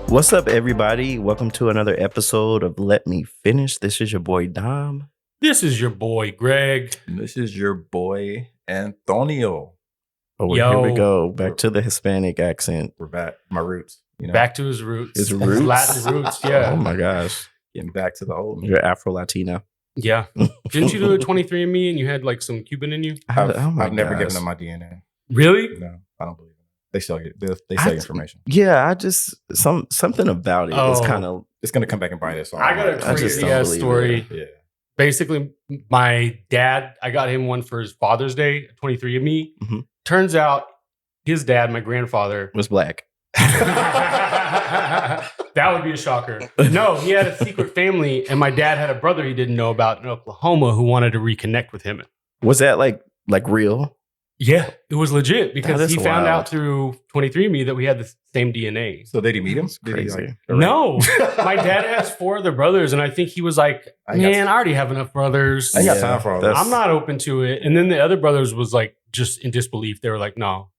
What's up, everybody? Welcome to another episode of Let Me Finish. This is your boy Dom. This is your boy Greg. And this is your boy Antonio. Oh, here we Yo. go. Back to the Hispanic accent. We're back. My roots. You know, Back to his roots. His roots? Latin roots, yeah. Oh my gosh. getting back to the old me. You're Afro-Latina. Yeah. Didn't you do a 23andMe and you had like some Cuban in you? Oh my I've never gosh. given them my DNA. Really? No, I don't believe it. They sell it. They sell information. Yeah, I just something about it is Oh. kind of It's gonna come back and bite us. I got a I just crazy don't ass believe story. Yeah. Basically, my dad, I got him one for his Father's Day, 23andMe. Mhm. Turns out his dad, my grandfather, was black. that would be a shocker. No, he had a secret family, and my dad had a brother he didn't know about in Oklahoma who wanted to reconnect with him. Was that like real? Yeah, it was legit because That is he found wild. out through 23andMe that we had the same DNA. So did he meet him? That's Did he, crazy. No, my dad has 4 other brothers, and I think he was like, I got- "Man, I already have enough brothers. I ain't got Yeah, time for all that's- this. I'm not open to it." And then the other brothers was like just in disbelief. They were like, "No,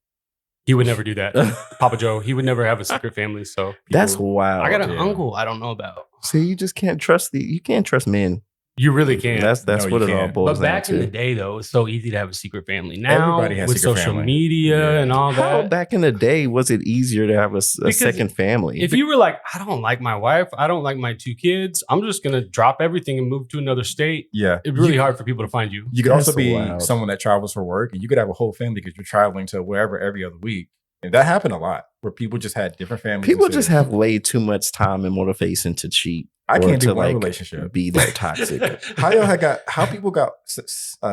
he would never do that, Papa Joe. He would never have a secret family." So That's People- wild. I got an yeah. uncle I don't know about. See, you just can't trust you can't trust men. You really can't. That's No, what you it all can't. boils But back down in the to. day, though, it's so easy to have a secret family. Now, Everybody has with secret social family. media Yeah. and all How that. back in the day was it easier to have a Because second family? If you were like, I don't like my wife, I don't like my 2 kids, I'm just gonna drop everything and move to another state. Yeah. It's really hard for people to find you. You could That's also be wild. someone that travels for work, and you could have a whole family because you're traveling to wherever every other week. And that happened a lot where people just had different families. People and just cities. have way too much time and motivation to cheat. I or can't to do one like relationship. be that toxic. How people got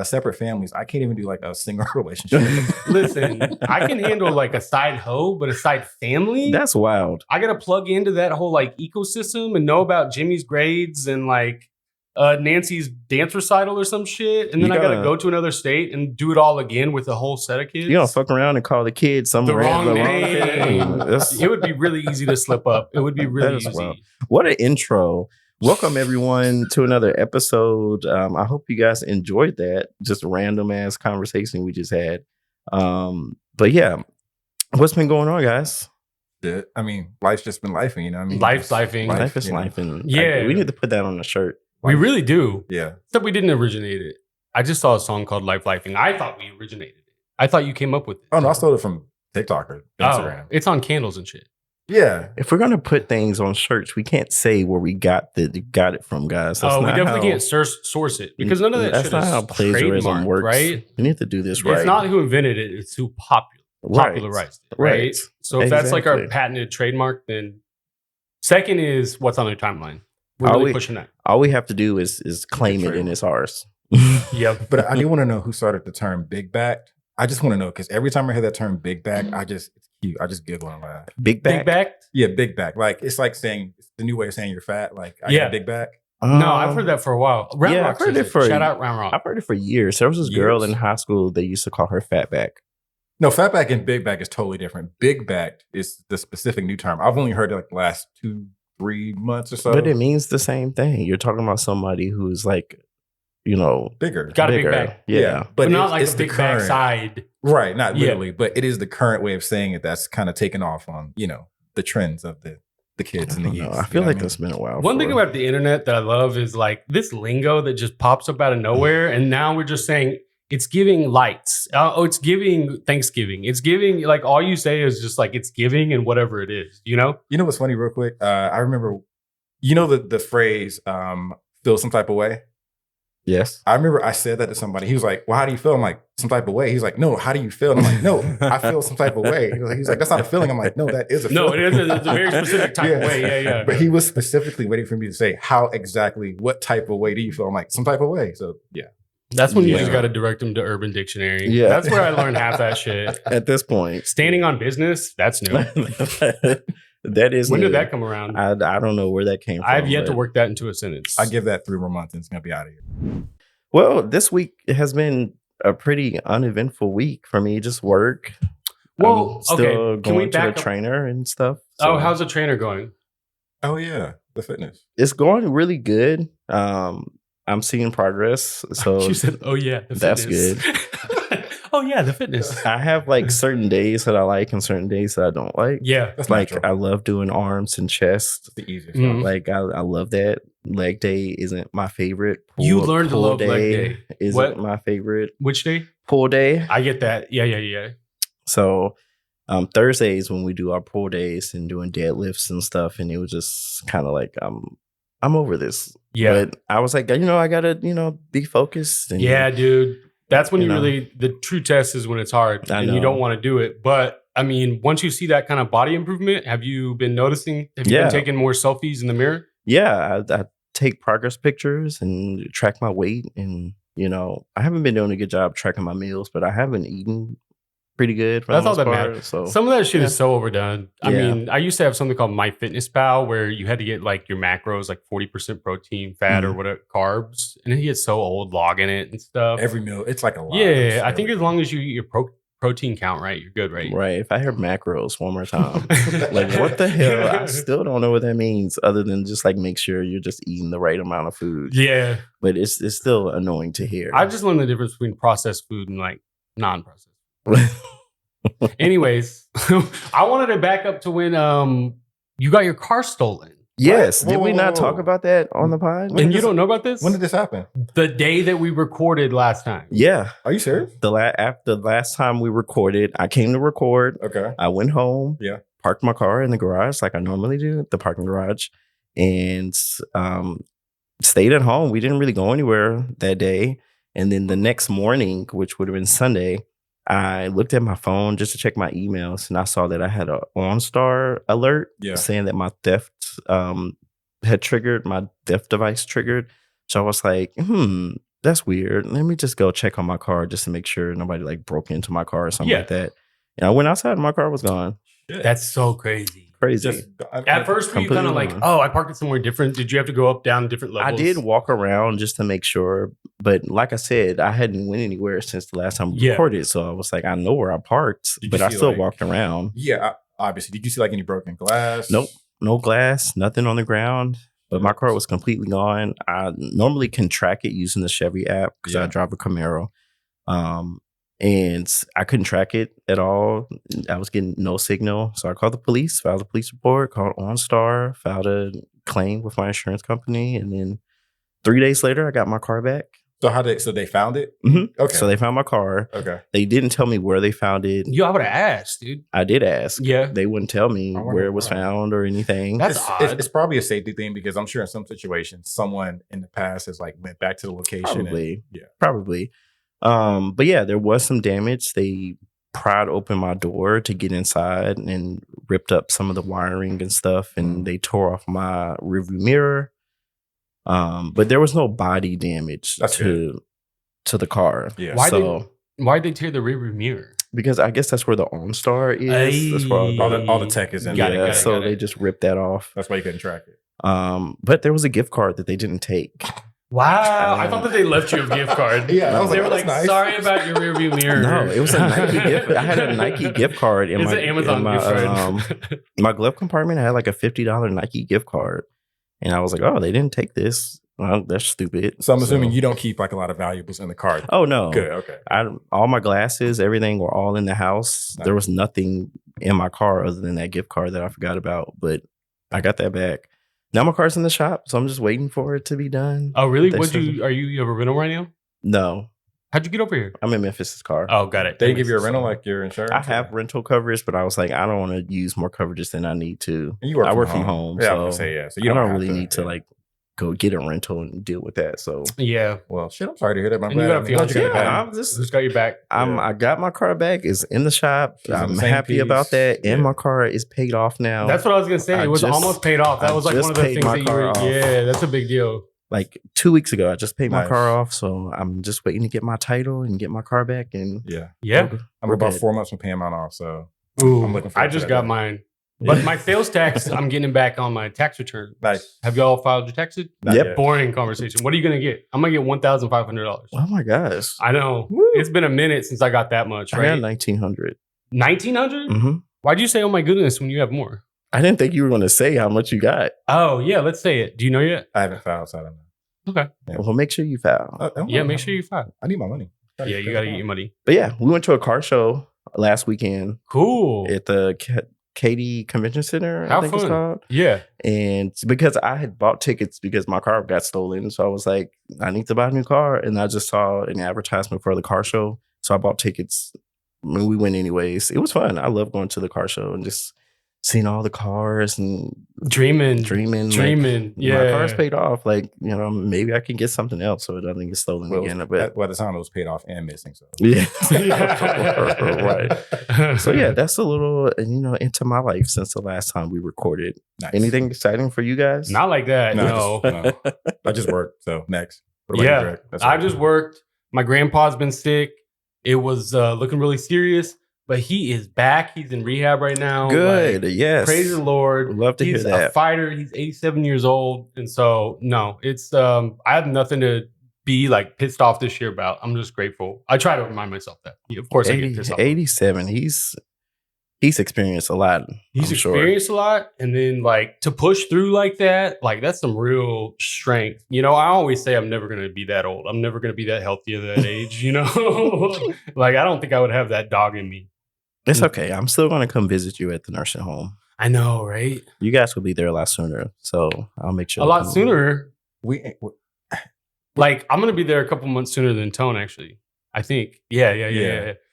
separate families? I can't even do like a single relationship. Listen, I can handle like a side hoe, but a side family, That's wild. I gotta plug into that whole like ecosystem and know about Jimmy's grades and like Nancy's dance recital or some shit. And then You I gotta gotta- go to another state and do it all again with a whole set of kids. You don't fuck around and call the kid some The wrong name. name. That's- It would be really easy to slip up. It would be really That is easy. wild. What an intro. Welcome everyone to another episode. I hope you guys enjoyed that. Just a random ass conversation we just had. But yeah, what's been going on, guys? I mean, life's just been lifing, you know what I mean? Life's Just lifing. Life is you know? life, and Yeah. we need to put that on a shirt. We really do. Yeah. Except we didn't originate it. I just saw a song called Life Lifing. I thought we originated it. I thought you came up with it. Oh no, I stole it from TikTok or Instagram. Oh, it's on candles and shit. Yeah. If we're gonna put things on shirts, we can't say where we got it from, guys. That's Oh, we not definitely how- can't source it because none of that That's shit not is how plagiarism trademarked, works. right? We need to do this right. It's not who invented it; it's who popularized it, right? Right. So if that's like our Exactly. patented trademark, then second is what's on their timeline. We're Are really we- pushing that. All we have to do is claim it, and trademark. it's ours. Yep. But I do want to know who started the term big backed. I just want to know because every time I hear that term big back, it's cute. I just giggle and laugh. Big back. Big back? Yeah, big back. Like it's like saying it's the new way of saying you're fat. Like I Yeah. got a big back. No, I've heard that for a while. Round yeah, Rock I've heard says it for- Shout out Round Rock. I've heard it for years. There was this girl Years. in high school they used to call her fat back. No, fat back and big back is totally different. Big backed is the specific new term. I've only heard it like the last 2-3 months or so. But it means the same thing. You're talking about somebody who's like, bigger. Got a big bigger. back. Yeah. But not it's- like it's a the big current- backside. Right, not Yeah. literally, but it is the current way of saying it that's kind of taken off on, the trends of the kids I and the don't youth. know. I feel like it's been a while. One thing for- about the internet that I love is like this lingo that just pops up out of nowhere. And now we're just saying it's giving lights. It's giving Thanksgiving. It's giving, like, all you say is just like it's giving and whatever it is, you know? You know what's funny, real quick? I remember, the phrase "feel some type of way." Yes. I remember I said that to somebody. He was like, "Well, how do you feel?" I'm like, "Some type of way." He's like, "No, how do you feel?" And I'm like, "No, I feel some type of way." He's like, "That's not a feeling." I'm like, "No, that is a No, feeling." it is it's a very specific type of way. Yeah, yeah. But he was specifically waiting for me to say what type of way do you feel? I'm like, some type of way. So yeah. That's when you Yeah. just got to direct them to Urban Dictionary. Yeah. That's where I learned half that shit. At this point, Standing on business, that's new. that is. When new. did that come around? I don't know where that came from. I've yet to but- work that into a sentence. I give that 3 more months and it's gonna be out of here. Well, this week has been a pretty uneventful week for me. Just work. Well, I'm still okay, can we going to back the up? trainer and stuff. Oh, so how's the trainer going? Oh yeah, the fitness. it's going really good. I'm seeing progress. So She said, "Oh yeah, the that's fitness." Oh yeah, the fitness. I have like certain days that I like and certain days that I don't like. Yeah. That's Like natural. I love doing arms and chest. It's the easiest. Mhm. Like I love that. Leg day isn't my favorite. You learned to pull love leg day. Isn't What? my favorite. Which day? Pull day. I get that. Yeah. So Thursdays when we do our pull days and doing deadlifts and stuff, and it was just kind of like I'm over this. Yeah. But I was like, I gotta, be focused. And Yeah, dude. That's when You you know. really, the true test is when it's hard I and you know. don't want to do it. But I mean, once you see that kind of body improvement, have you been noticing? Have you Yeah. been taking more selfies in the mirror? Yeah, I take progress pictures and track my weight, and I haven't been doing a good job tracking my meals, but I have been eating pretty good. For the That's all most that part, matters. So Some of that shit yeah. is so overdone. I Yeah. mean, I used to have something called MyFitnessPal where you had to get like your macros, like 40% protein, fat, or whatever, carbs. And it gets so old logging it and stuff. Every meal, it's like a lot. Yeah, I think as long as you eat your protein count right, you're good, right? right. If I hear macros one more time, like what the hell? I still don't know what that means, other than just like make sure you're just eating the right amount of food. Yeah. But it's still annoying to hear. I just learned the difference between processed food and like non-processed. Anyways, I wanted to back up to when you got your car stolen. yes. What? Did we not Whoa. talk about that on the pod? When And did you this- don't know about this? When did this happen? The day that we recorded last time. Yeah. Are you serious? After the last time we recorded, I came to record. Okay. I went home. Yeah. Parked my car in the garage like I normally do, the parking garage, and stayed at home. We didn't really go anywhere that day. And then the next morning, which would have been Sunday, I looked at my phone just to check my emails, and I saw that I had an OnStar alert Yeah. saying that my theft had triggered, my theft device triggered. So I was like, that's weird. Let me just go check on my car just to make sure nobody like broke into my car or something Yeah. like that. And I went outside and my car was gone. That's so crazy. Crazy. Just At first, were you kind Completely of like, wrong. oh, I parked it somewhere different? Did you have to go up, down different I levels? did walk around just to make sure, but like I said, I hadn't went anywhere since the last time we Yeah. recorded. So I was like, I know where I parked, Did but you I see, still like- walked around. Yeah, obviously. Did you see like any broken glass? Nope. No glass, nothing on the ground, but my car was completely gone. I normally can track it using the Chevy app because I Yeah. drive a Camaro. And I couldn't track it at all. I was getting no signal. So I called the police, filed a police report, called OnStar, filed a claim with my insurance company. And then 3 days later, I got my car back. So they found it? Mhm. Okay. So they found my car. Okay. They didn't tell me where they found it. I would have asked, dude. I did ask. Yeah. They wouldn't tell me I wonder where it was why. found or anything. That's it's, odd. it's probably a safety thing because I'm sure in some situations someone in the past has like went back to the location. Probably. yeah. Probably. But yeah, there was some damage. They pried open my door to get inside and ripped up some of the wiring and stuff, and they tore off my rearview mirror. But there was no body damage That's to the car. Yeah. Why'd they tear the rearview mirror? Because I guess that's where the OnStar is. That's where all the tech is in Got there. it, so got it. they just ripped that off. That's why you couldn't track it. But there was a gift card that they didn't take. Wow. I thought that they left you a gift card. Yeah, I was They like, were that's like, nice. sorry about your rearview mirror. No, it was a Nike gift. I had a Nike gift card in It's my an Amazon in my, gift card. my glove compartment. I had like a $50 Nike gift card, and I was like, "Oh, they didn't take this. Well, that's stupid." So I'm assuming you don't keep like a lot of valuables in the car. Oh no, Good. Okay. all my glasses, everything were all in the house. Nice. There was nothing in my car other than that gift card that I forgot about, but I got that back. Now my car's in the shop, so I'm just waiting for it to be done. Oh, really? They Are you have a rental right now? No, How'd you get over here? I'm in Memphis's car. Oh, got it. They give you a rental like your insurance? I have rental coverage, but I was like, I don't want to use more coverages than I need to. You work I from work home. from home, Yeah, I so was gonna say, yeah. So I you don't have really need to yeah. like go get a rental and deal with that. So Yeah. Well, shit. I'm sorry to hear that. But I'm And you glad, got a I'm glad you fiance got it back. back. I'm just Just got you back. Yeah. I got my car back. It's in the shop. She's in I'm the same happy about piece. that. And Yeah. my car is paid off now. That's what I was gonna say. I It was just- almost paid off. That I was like just one of the paid things my that you car were. off. Yeah, that's a big deal. like 2 weeks ago. I just paid my Nice. car off. So I'm just waiting to get my title and get my car back. And Yeah. Yeah. I'm We're about good. 4 months from paying mine off. So Ooh, I'm looking forward I to just that got day. mine. Yeah. But my sales tax, I'm getting back on my tax return. nice. Have y'all filed your taxes? Not Yep. yet. Boring conversation. What are you gonna get? I'm gonna get $1,500. oh my gosh, I know. Woo. It's been a minute since I got that much, I got right? 1,900. 1,900? hmm Why'd you say, oh my goodness, when you have more? I didn't think you were going to say how much you got. Oh, yeah, let's say it. Do you know yet? I haven't filed, so I don't know. Okay. Yeah. Well, make sure you file. I don't Yeah, know. make sure you file. I need my money. Yeah, you gotta get your money. But yeah, we went to a car show last weekend Cool. at the Katy Convention Center, How I think it's fun. called. Yeah. And because I had bought tickets because my car got stolen. So I was like, I need to buy a new car. And I just saw an advertisement for the car show. So I bought tickets. I mean, we went anyways. It was fun. I love going to the car show and just seeing all the cars and Dreaming. Like, Yeah. my car's paid off. Like, maybe I can get something else so it doesn't get stolen again. But At the time it was paid off and missing. So yeah. Right. So yeah, that's a little, into my life since the last time we recorded. nice. Anything exciting for you guys? Not like that. No. No. I just worked. So next. What about you, Yeah. Greg? That's I right. just worked. My grandpa's been sick. It was looking really serious, but he is back. He's in rehab right now. Good. Like, Yes. praise the Lord. Love to He's hear that. a fighter. He's 87 years old. And so, no, it's, I have nothing to be like pissed off this year about. I'm just grateful. I try to remind myself that. Of course, I get pissed off. 87. He's experienced a lot. He's I'm sure. experienced a lot. And then like to push through like that, like that's some real strength. I always say I'm never going to be that old. I'm never going to be that healthy at that age, Like I don't think I would have that dog in me. It's okay. I'm still going to come visit you at the nursing home. I know, right? You guys will be there a lot sooner. So I'll make sure. A lot sooner. we Like I'm going to be there a couple months sooner than Tone, actually. I think. Yeah.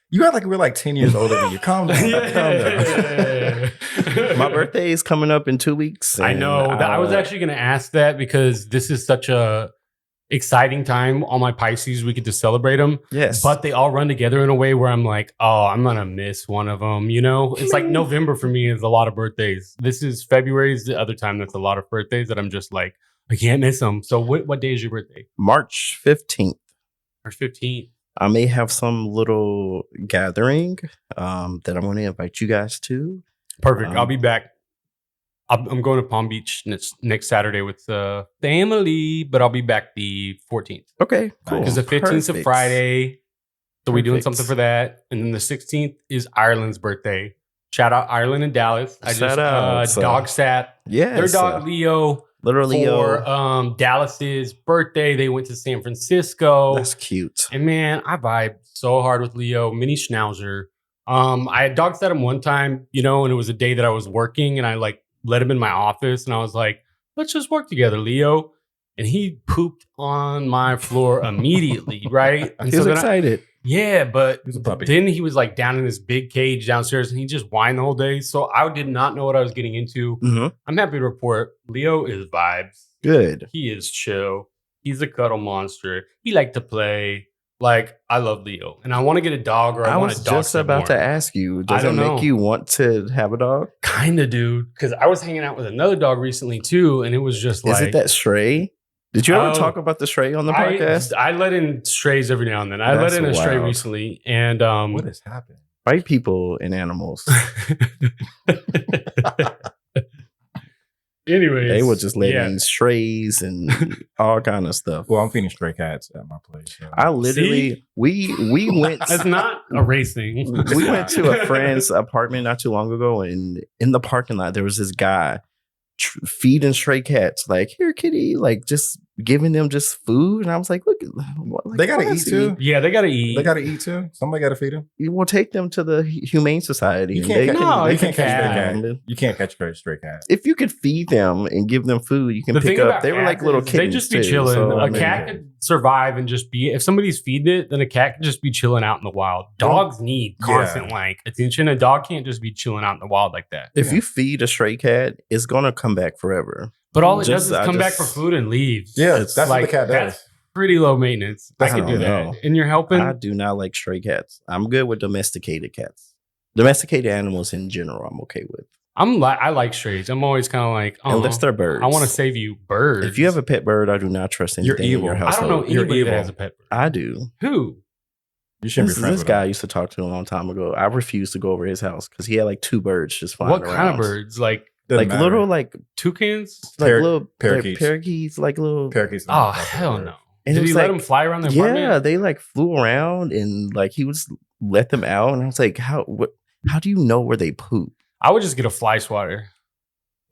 you act like we're like 10 years older than you. Calm down. Calm down. Yeah. My birthday is coming up in 2 weeks. I know. I was actually going to ask that because this is such a exciting time. All my Pisces, we get to celebrate them. Yes. But they all run together in a way where I'm like, oh, I'm going to miss one of them. It's like November for me is a lot of birthdays. This is February is the other time that's a lot of birthdays that I'm just like, I can't miss them. So what day is your birthday? March 15th. March 15th. I may have some little gathering that I'm going to invite you guys to. Perfect. I'll be back. I'm going to Palm Beach next Saturday with the family, but I'll be back the 14th. Okay, cool. Because the 15th is a Perfect. Friday. So we're doing Perfect. something for that. And then the 16th is Ireland's birthday. Shout out Ireland and Dallas. I Shout out. just dog sat Yes. their dog Leo Little Leo. for Dallas's birthday. They went to San Francisco. That's cute. And man, I vibe so hard with Leo, mini schnauzer. I had dog sat him one time, and it was a day that I was working and I like let him in my office and I was like, let's just work together, Leo. And he pooped on my floor immediately, right? And He was then excited. yeah, but He was a puppy. then he was like down in this big cage downstairs and he just whined the whole day. So I did not know what I was getting into. Mhm. I'm happy to report Leo is vibes. Good. He is chill. He's a cuddle monster. He liked to play. Like, I love Leo. And I want to get a dog or I, I want was a dog. just about to ask you, does I it don't know. make you want to have a dog? Kind of, dude. Because I was hanging out with another dog recently too. And it was just like. Is it that stray? Did you ever Oh, talk about the stray on the podcast? I let in strays every now and then. I That's let in a stray wild. recently. And What has happened? White people and animals. Anyways. They will just let yeah. in strays and all kind of stuff. Well, I'm feeding stray cats at my place. So. I literally we went That's not a race thing. we went to a friend's apartment not too long ago, and in the parking lot there was this guy feeding stray cats, like, here kitty, like just giving them just food. And I was like, look, like, They gotta eat classy. too. Yeah, they gotta eat. They gotta eat too. Somebody gotta feed them. You will take them to the Humane Society. You and can't they catch- can- no, they you can can catch catch them. cat. You can't catch stray cats. If you could feed them and give them food, you can The pick thing up. about They were like cats little is kittens. They just be too, chilling. so, I A mean, cat could survive and just be. If somebody's feeding it, then a cat could just be chilling out in the wild. Dogs need constant like attention. A dog can't just be chilling out in the wild like that. if you feed a stray cat, it's gonna come back forever. But all it Just- does is I come back just- for food and leaves. Yeah, It's that's what the cat does. That's pretty low maintenance. I I could do don't that. know. And you're helping. I do not like stray cats. I'm good with domesticated cats. Domesticated animals in general, I'm okay with. I like strays. I'm always kind of like, Unless they're birds. I want to save you birds. If you have a pet bird, I do not trust You're anything in evil. your I I household. don't know You're anybody that evil. has a pet bird. I do. Who? You shouldn't This, be friends this with guy I them. used to talk to a long time ago. I refused to go over his house because he had like 2 birds just flying What around. kind of birds? Like Doesn't Like matter. little, like toucans? little parakeets. parakeets, like little. Parakeets. Oh, hell no. And Did it was he let like- them fly around the Yeah, apartment? they like flew around and like he would just let them out, and I was like, how do you know where they poop? I would just get a fly swatter.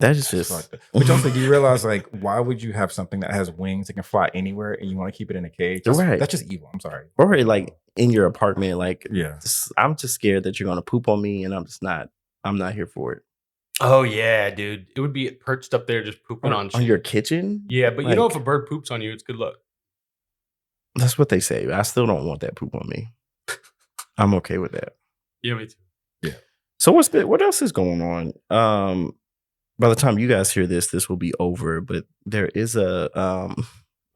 That is That's just fucked up. But also, do you realize, like, why would you have something that has wings that can fly anywhere and you want to keep it in a cage? Right. That's just evil. I'm sorry. or like in your apartment. Like, Yeah. I'm just scared that you're gonna poop on me, and I'm not here for it. Oh yeah, dude. It would be perched up there just pooping on shit. your kitchen. Yeah, but you know, Like, if a bird poops on you, it's good luck. that's what they say. I still don't want that poop on me. I'm okay with that. Yeah, me too. So what else is going on? By the time you guys hear this will be over. But there is I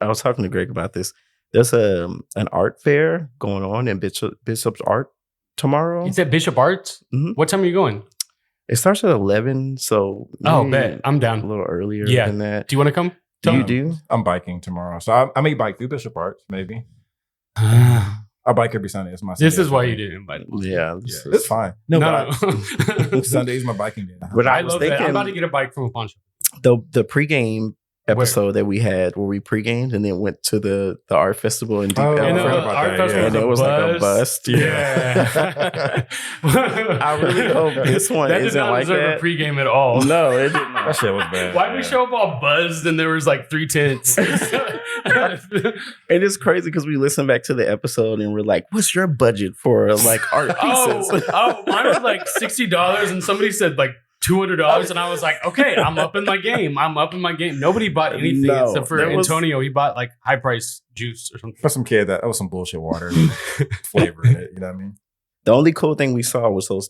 was talking to Greg about this. There's an art fair going on in Bishop's Art tomorrow. It's at Bishop Arts. Mhm. What time are you going? It starts at 11, so Oh, maybe bet. I'm a down. little earlier Yeah. than that. Do you want to come? You do? I'm biking tomorrow. So I may bike through Bishop Arts, maybe. I bike every Sunday. It's my This Sunday is why you activity. didn't invite me. Yeah, Yeah, it's fine. No, No, but no. Sunday's my biking day. But I I was love that. I'm thinking- about to get a bike from a pawn shop. the pregame episode that we had where we pregamed and then went to the art festival in Deep Oh, Ellum. And I the forgot about art that, festival yeah. And it was like a bust. Yeah. I really hope this one that did isn't not like deserve that. a pregame at all. No, it did not. That shit was bad. Why'd we show up all buzzed and there was like 3 tents? It is crazy because we listened back to the episode and we're like, "What's your budget for like art pieces?" Mine was like $60 and somebody said like $200 and I was like, okay, I'm up in my game. Nobody bought anything No, except for there was- Antonio. He bought like high price juice or something. For some kid, that was some bullshit water flavor in it. You know what I mean? The only cool thing we saw was those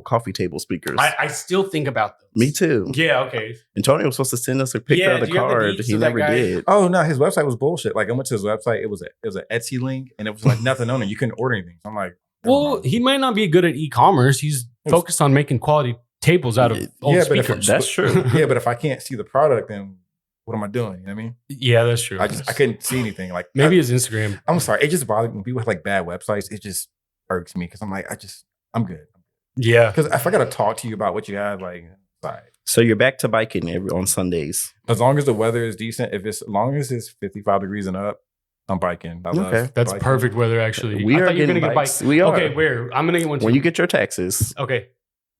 coffee table speakers. I still think about those. Me too. Yeah, okay. Antonio was supposed to send us a picture Yeah, of the do you have the card. deets He of that never guy? did. Oh no, his website was bullshit. Like I went to his website, it was an Etsy link, and it was like nothing on it. You couldn't order anything. So I'm like, never Well, mind. he might not be good at e-commerce. He's focused on making quality tables out of old Yeah, but if- speakers. That's true. yeah, but if I can't see the product, then what am I doing? You know what I mean? Yeah, that's true. I couldn't see anything. Like Maybe his Instagram. I'm sorry, it just bothers me when people have like bad websites. It just irks me because I'm like, I'm good. Yeah. Because if I gotta talk to you about what you have, like, sorry. So you're back to biking on Sundays. As long as the weather is decent, as long as it's 55 degrees and up, I'm biking. I love Okay. That's biking. perfect weather, actually. We I are thought you were getting gonna get bikes. bike. We are. Okay, where? I'm gonna get one too. When you get your taxes, Okay.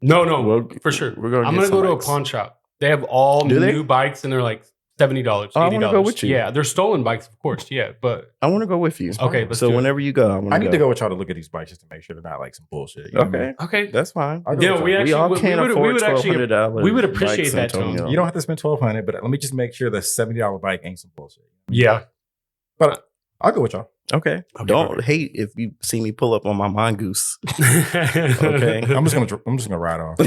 No, we'll- for sure. we're gonna I'm get gonna some go to a bikes. pawn shop. They have all Do they? new bikes and they're like $70, $80. Oh, I wanna go with you. Yeah, they're stolen bikes, of course. Yeah, but I want to go with you. okay. Let's So do it. whenever you go, I need to go with y'all to look at these bikes just to make sure they're not like some bullshit. You know what I mean? Okay, Okay. that's fine. I'll go Yeah, with we y'all. actually- all we can't would- we afford would actually- $1,200. we would appreciate bikes, that, Antonio. Tone. You don't have to spend $1,200, but let me just make sure the $70 bike ain't some bullshit. Yeah. But I'll go with y'all. Okay. Okay, Don't perfect. hate if you see me pull up on my mongoose. okay. I'm just gonna ride off.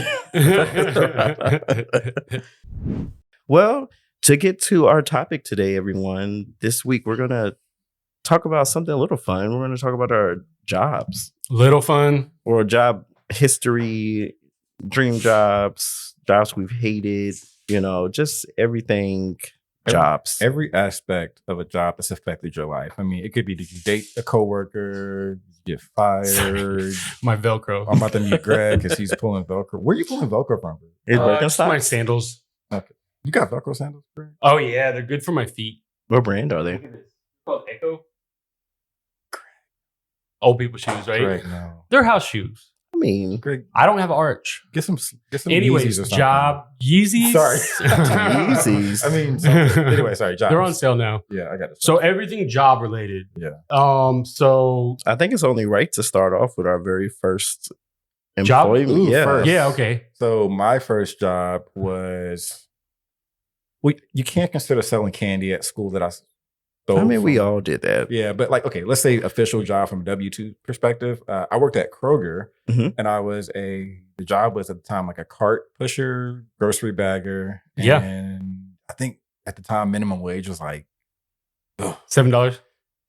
Well, to get to our topic today, everyone, this week we're gonna talk about something a little fun. We're gonna talk about our jobs Little fun. or job history, dream jobs, jobs we've hated. Just everything. Jobs. Every aspect of a job that's affected your life. I mean, it could be did you date a coworker, you get fired. My Velcro. I'm about to meet Greg because he's pulling Velcro. Where are you pulling Velcro from? Is Just my Birkenstocks? sandals. You got Velcro sandals, Greg? Oh yeah, they're good for my feet. What brand are they? Look at this. Called Echo. Old people shoes, right? Greg, no. They're house shoes. I mean, Greg, I don't have arch. get some Yeezys Anyways, or something. job Yeezys. Sorry. Yeezys. I mean, something. Anyway, sorry, jobs. They're on sale now. Yeah, I got it. So everything job related. Yeah. So I think it's only right to start off with our very first Job? employment. Ooh, Yeah. first. yeah, okay. So my first job was. Well, you can't consider selling candy at school that I stole. I mean, we from. all did that. Yeah, but like, okay, let's say official job from a W-2 perspective. I worked at Kroger, Mhm. and the job was at the time like a cart pusher, grocery bagger. Yeah. And I think at the time minimum wage was like, $7.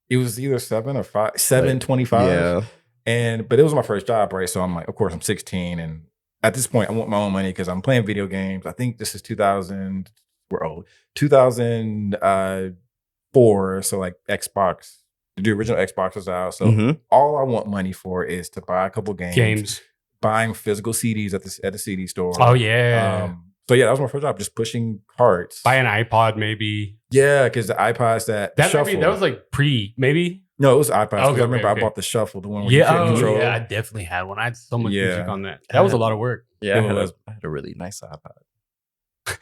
it was either $7.25. Yeah. But it was my first job, right? So I'm like, of course, I'm 16, and at this point, I want my own money because I'm playing video games. I think this is 2000. We're old. 2004. So like Xbox, the original Xbox was out. So Mhm. all I want money for is to buy a couple Games. buying physical CDs at the CD store. Oh yeah. So yeah, that was my first job, just pushing carts. Buy an iPod maybe. Yeah, because the iPods that shuffle. That was like maybe. no, it was iPods. 'cause Okay, I remember okay. I bought the shuffle, the one where you Yeah, couldn't control. yeah, I definitely had one. I had so much Yeah. music on that. That was a lot of work. Yeah. It was. I had a really nice iPod.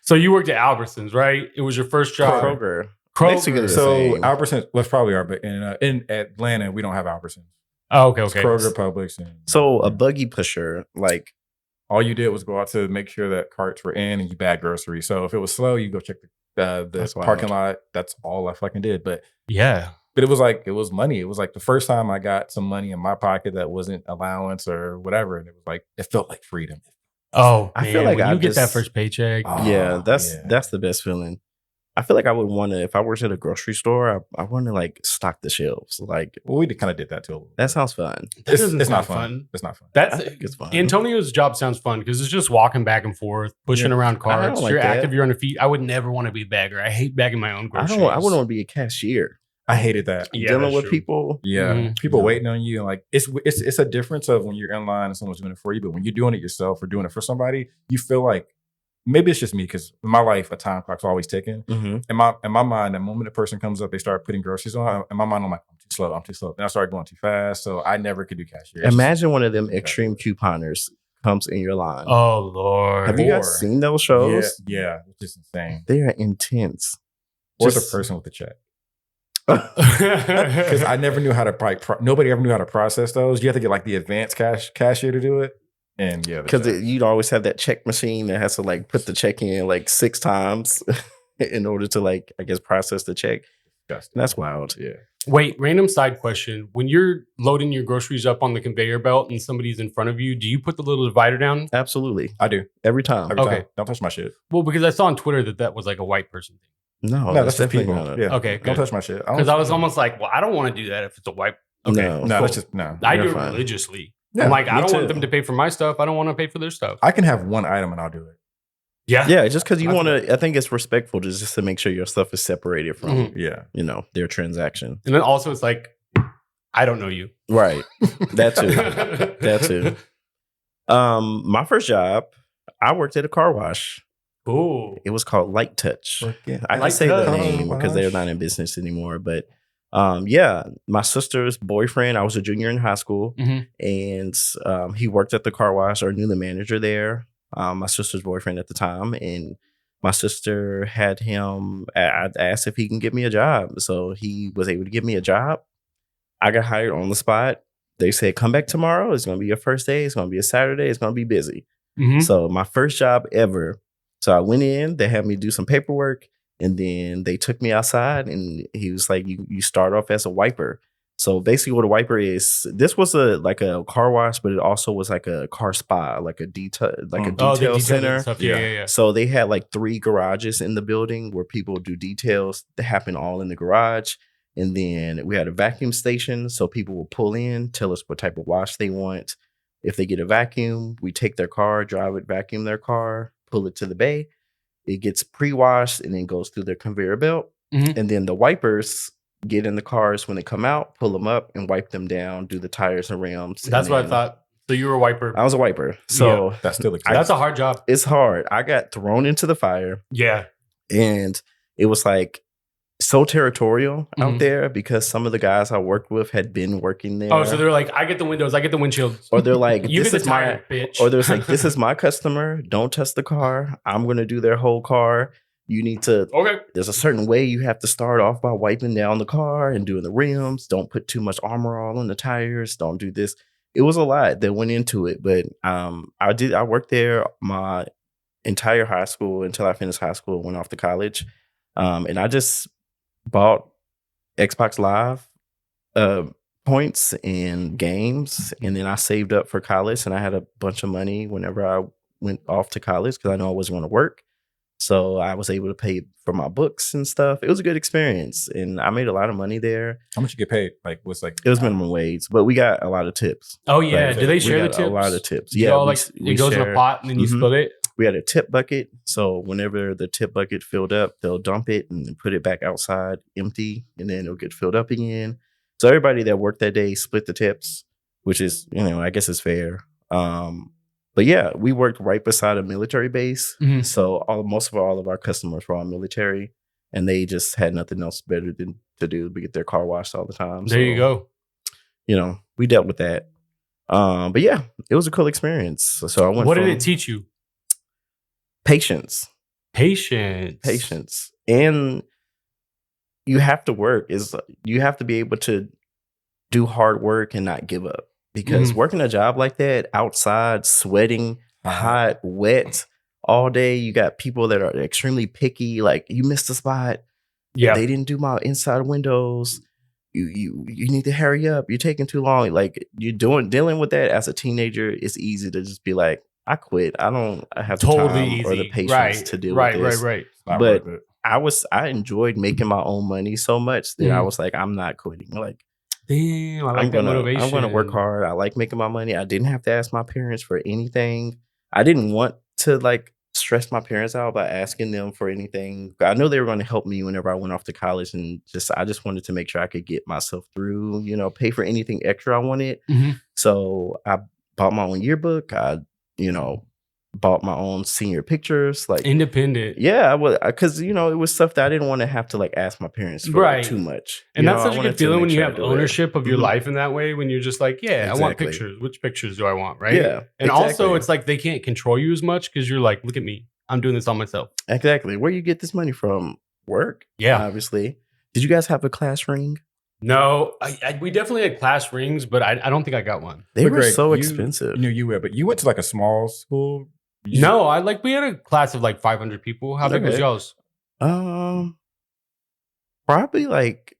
So you worked at Albertsons, right? It was your first job. Kroger. Kroger. Basically the So same. Albertsons was probably our, but in Atlanta we don't have Albertsons. Oh, okay, It's okay. Kroger, Publix, and So a buggy pusher, like all you did was go out to make sure that carts were in and you bag groceries. So if it was slow, you go check the That's wild. parking lot. That's all I fucking did. But Yeah. it was like, it was money. It was like the first time I got some money in my pocket that wasn't allowance or whatever. And it was like, it felt like freedom. Oh, I man, feel like when I you get that just- first paycheck. Oh, yeah, that's yeah. the best feeling. I feel like I would want to, if I worked at a grocery store, I want to like stock the shelves. Like Well, we kind of did that too. that sounds fun. That doesn't It's sound not fun. It's not fun. That's I think it's fun. Antonio's job sounds fun because it's just walking back and forth, pushing around carts. don't like You're that. active. You're on your feet. I would never want to be a bagger. I hate bagging my own I groceries. don't. I wouldn't want to be a cashier. I hated that. Yeah, Dealing that's with true. people. Yeah, Mhm. people Yeah. waiting on you, and like it's a difference of when you're in line and someone's doing it for you, but when you're doing it yourself or doing it for somebody, you feel like maybe it's just me because in my life a time clock's always ticking. Mm-hmm. In my mind, the moment a person comes up, they start putting groceries on. In my mind, I'm like, I'm too slow. And I started going too fast, so I never could do cashier. It's Imagine one of them extreme couponers comes in your line. Oh Lord. Have you guys or- seen those just- shows? yeah, it's just insane. They are intense. Or it's Just- a person with a check. Because I never knew how to nobody ever knew how to process those. You have to get like the advanced cashier to do it. And yeah, Because you'd always have that check machine that has to like put the check in like 6 times in order to like, I guess, process the check. That's wild. Yeah. Wait, random side question. When you're loading your groceries up on the conveyor belt and somebody's in front of you, do you put the little divider down? Absolutely. I do. Every time. Every Okay. time. Don't touch my shit. Well, because I saw on Twitter that was like a white person thing. No, no, that's just definitely people. not. Yeah. Okay, Don't good. touch my shit. Because I was almost like, well, I don't want to do that if it's a white. Okay. No. No, cool. that's just no. I You're do it fine. religiously. Yeah, I'm like, I me don't want too. them to pay for my stuff. I don't want to pay for their stuff. I can have one item and I'll do it. Yeah, just because you I- want to, I think it's respectful to just to make sure your stuff is separated from, Mhm. Yeah. you know, their transaction. And then also it's like, I don't know you. Right. That too. That too. My first job, I worked at a car wash. Cool. It was called Light Touch. I Light can say the Touch. name because they're not in business anymore. But yeah, my sister's boyfriend, I was a junior in high school, Mhm. and he worked at the car wash or knew the manager there. My sister's boyfriend at the time, and my sister had him. I asked if he can get me a job, so he was able to give me a job. I got hired on the spot. They said, "Come back tomorrow. It's going to be your first day. It's going to be a Saturday. It's going to be busy." Mhm. So my first job ever. So I went in, they had me do some paperwork, and then they took me outside, and he was like, you start off as a wiper. So basically what a wiper is, this was like a car wash, but it also was like a car spa, like a detail Oh, the detail details center. and stuff. Yeah. So they had like 3 garages in the building where people do details that happen all in the garage. And then we had a vacuum station. So people will pull in, tell us what type of wash they want. If they get a vacuum, we take their car, drive it, vacuum their car, pull it to the bay. It gets pre-washed and then goes through their conveyor belt. Mhm. And then the wipers get in the cars when they come out, pull them up and wipe them down, do the tires and rims. That's and what I then- thought. So you were a wiper. I was a wiper. So That still exists. That's a hard job. it's hard. I got thrown into the fire. Yeah. And it was like so territorial Mhm. out there because some of the guys I worked with had been working there. Oh, so they're like, I get the windows, I get the windshields. or they're like, You this get the is my, tire, bitch. or there's like, this is my customer. Don't touch the car. I'm going to do their whole car. You need to, Okay. there's a certain way you have to start off by wiping down the car and doing the rims. Don't put too much armor all on the tires. Don't do this. It was a lot that went into it, but I worked there my entire high school until I finished high school, went off to college. And I just bought Xbox Live points and games, and then I saved up for college, and I had a bunch of money whenever I went off to college because I know I wasn't going to work. So I was able to pay for my books and stuff. It was a good experience, and I made a lot of money there. How much you get paid? Like what's like It was minimum wage, but we got a lot of tips. Oh yeah. Like, Do they We share the got tips? a lot of tips. Do y'all, like it goes in a share. pot and then you Mhm. split it. We had a tip bucket, so whenever the tip bucket filled up, they'll dump it and put it back outside empty, and then it'll get filled up again. So everybody that worked that day split the tips, which is, I guess it's fair. But yeah, we worked right beside a military base, Mhm. so most of all of our customers were all military, and they just had nothing else better than to do but get their car washed all the time. There you go. We dealt with that. But yeah, it was a cool experience. So I went. What did from it teach you? Patience. Patience. And you have to work. You have to be able to do hard work and not give up, because working a job like that outside, sweating, hot, wet all day, you got people that are extremely picky. Like, you missed a spot. Yeah. They didn't do my inside windows. You need to hurry up. You're taking too long. Like, dealing with that as a teenager, it's easy to just be like, I quit. I have the time or the patience to deal with this. Right. But I enjoyed making my own money so much that I was like, I'm not quitting. Like, damn, I like that motivation. I'm gonna work hard. I like making my money. I didn't have to ask my parents for anything. I didn't want to like stress my parents out by asking them for anything. I know they were going to help me whenever I went off to college, and I just wanted to make sure I could get myself through, pay for anything extra I wanted. So I bought my own yearbook. I, bought my own senior pictures, like independent. Yeah, because it was stuff that I didn't want to have to like ask my parents for too much. And that's such a good feeling when you have ownership of your life in that way. When you're just like, I want pictures. Which pictures do I want? Right. Yeah. And also, it's like they can't control you as much because you're like, look at me, I'm doing this all myself. Exactly. Where you get this money from? Work. Yeah. Obviously. Did you guys have a class ring? No, we definitely had class rings, but I don't think I got one. They were so expensive. You were, but you went to like a small school. No, we had a class of like 500 people. How big was y'all's? Probably like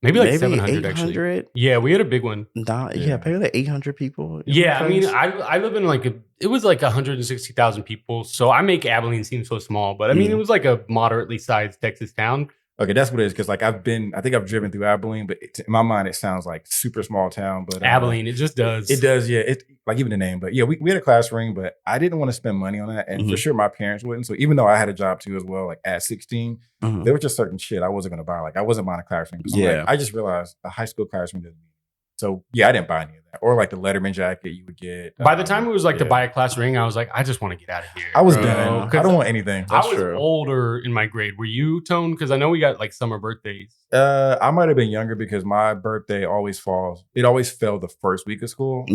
maybe 700 actually. Yeah, we had a big one. Probably like 800 people. Yeah, I mean, I live in it was like 160,000 people. So I make Abilene seem so small, but I mean, it was like a moderately sized Texas town. Okay, that's what it is. Because like I think I've driven through Abilene, but in my mind it sounds like super small town. But Abilene, it just does. It does, yeah. It like even the name, but yeah, we had a class ring, but I didn't want to spend money on that, and for sure my parents wouldn't. So even though I had a job too as well, like at 16, there was just certain shit I wasn't gonna buy. Like I wasn't buying a class ring. Like, I just realized a high school class ring doesn't mean. So yeah, I didn't buy any of that, or like the Letterman jacket you would get. By the time it was like to buy a class ring, I was like, I just want to get out of here. I was done. I don't want anything. I was older in my grade. Were you, Tone? Because I know we got like summer birthdays. I might have been younger because my birthday always falls. It always fell the first week of school.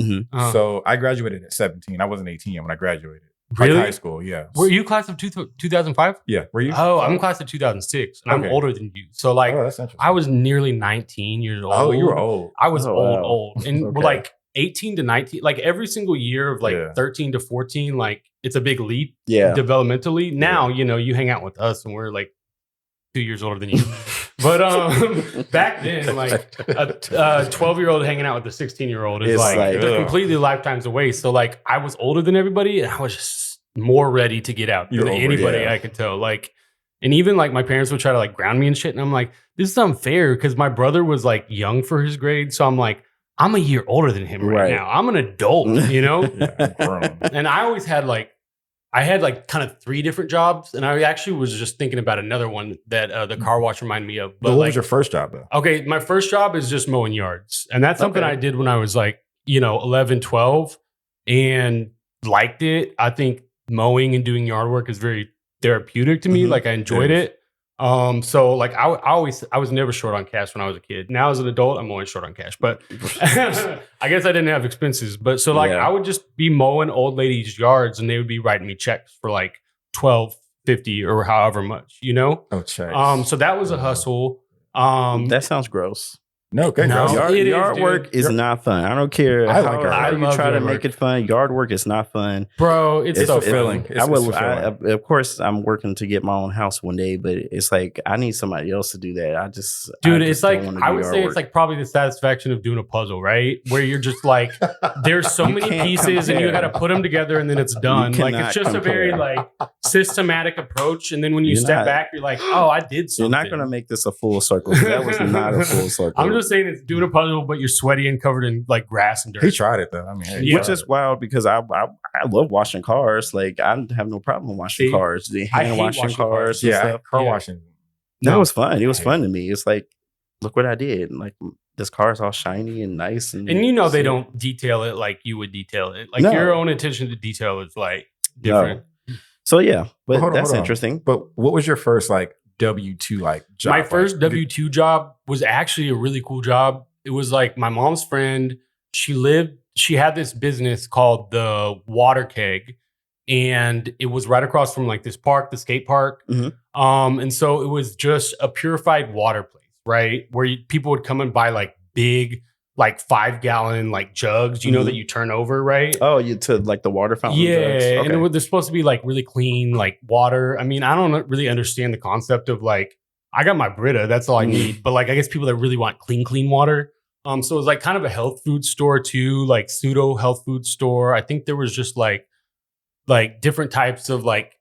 So I graduated at 17. I wasn't 18 yet when I graduated. Really? Like high school, yeah. Were you class of 2005? Yeah. Were you? Oh, I'm class of 2006, and I'm older than you. So like, that's interesting. I was nearly 19 years old. Oh, you were old. I was old, and we're like 18 to 19. Like every single year of like 13 to 14, like it's a big leap. Developmentally. Now you hang out with us, and we're like 2 years older than you. But back then, like a 12-year-old hanging out with a 16-year-old is like they're completely lifetimes away. So like I was older than everybody, and I was just more ready to get out than anybody I could tell. Like, and even like my parents would try to like ground me and shit, and I'm like, this is unfair because my brother was like young for his grade, so I'm like, I'm a year older than him right now. I'm an adult, And I always had like. I had like kind of 3 different jobs, and I actually was just thinking about another one that the car wash reminded me of. But what was your first job though? Okay, my first job is just mowing yards. And that's something I did when I was like, 11, 12 and liked it. I think mowing and doing yard work is very therapeutic to me. Like I enjoyed it. So like I was never short on cash when I was a kid. Now as an adult, I'm always short on cash, but I guess I didn't have expenses. But so like I would just be mowing old ladies' yards, and they would be writing me checks for like $12.50 or however much, Oh, checks. So that was a hustle. That sounds gross. No, okay. Yard work is not fun. I don't care how you try to make it fun. Yard work is not fun, bro. It's so fulfilling. Of course, I'm working to get my own house one day, but it's like I need somebody else to do that. It's like I would say it's like probably the satisfaction of doing a puzzle, right? Where you're just like, there's so many pieces, and you got to put them together, and then it's done. Like it's just a very like systematic approach, and then when you step back, you're like, oh, I did something. You're not going to make this a full circle. That was not a full circle. I'm just saying it's doing a puzzle, but you're sweaty and covered in like grass and dirt. He tried it though. I mean, which is wild because I love washing cars. Like I have no problem washing cars. Hand washing cars. Car washing. No, it was fun. It was fun to me. It's like, look what I did. Like this car is all shiny and nice, and they don't detail it like you would detail it. Like your own attention to detail is like different. No. So yeah, but that's interesting. But what was your first like W-2 like job? My first W-2 job was actually a really cool job. It was like my mom's friend. She had this business called the Water Keg, and it was right across from like this park, the skate park. And so it was just a purified water place, right? Where people would come and buy like big, like 5-gallon like jugs, you know, that you turn over, right? Oh, you to like the water fountain jugs? Yeah, Okay. and they're supposed to be like really clean, like water. I mean, I don't really understand the concept of like, I got my Brita, that's all I need. But like, I guess people that really want clean water. So it was like kind of a health food store too, like pseudo health food store. I think there was just like different types of like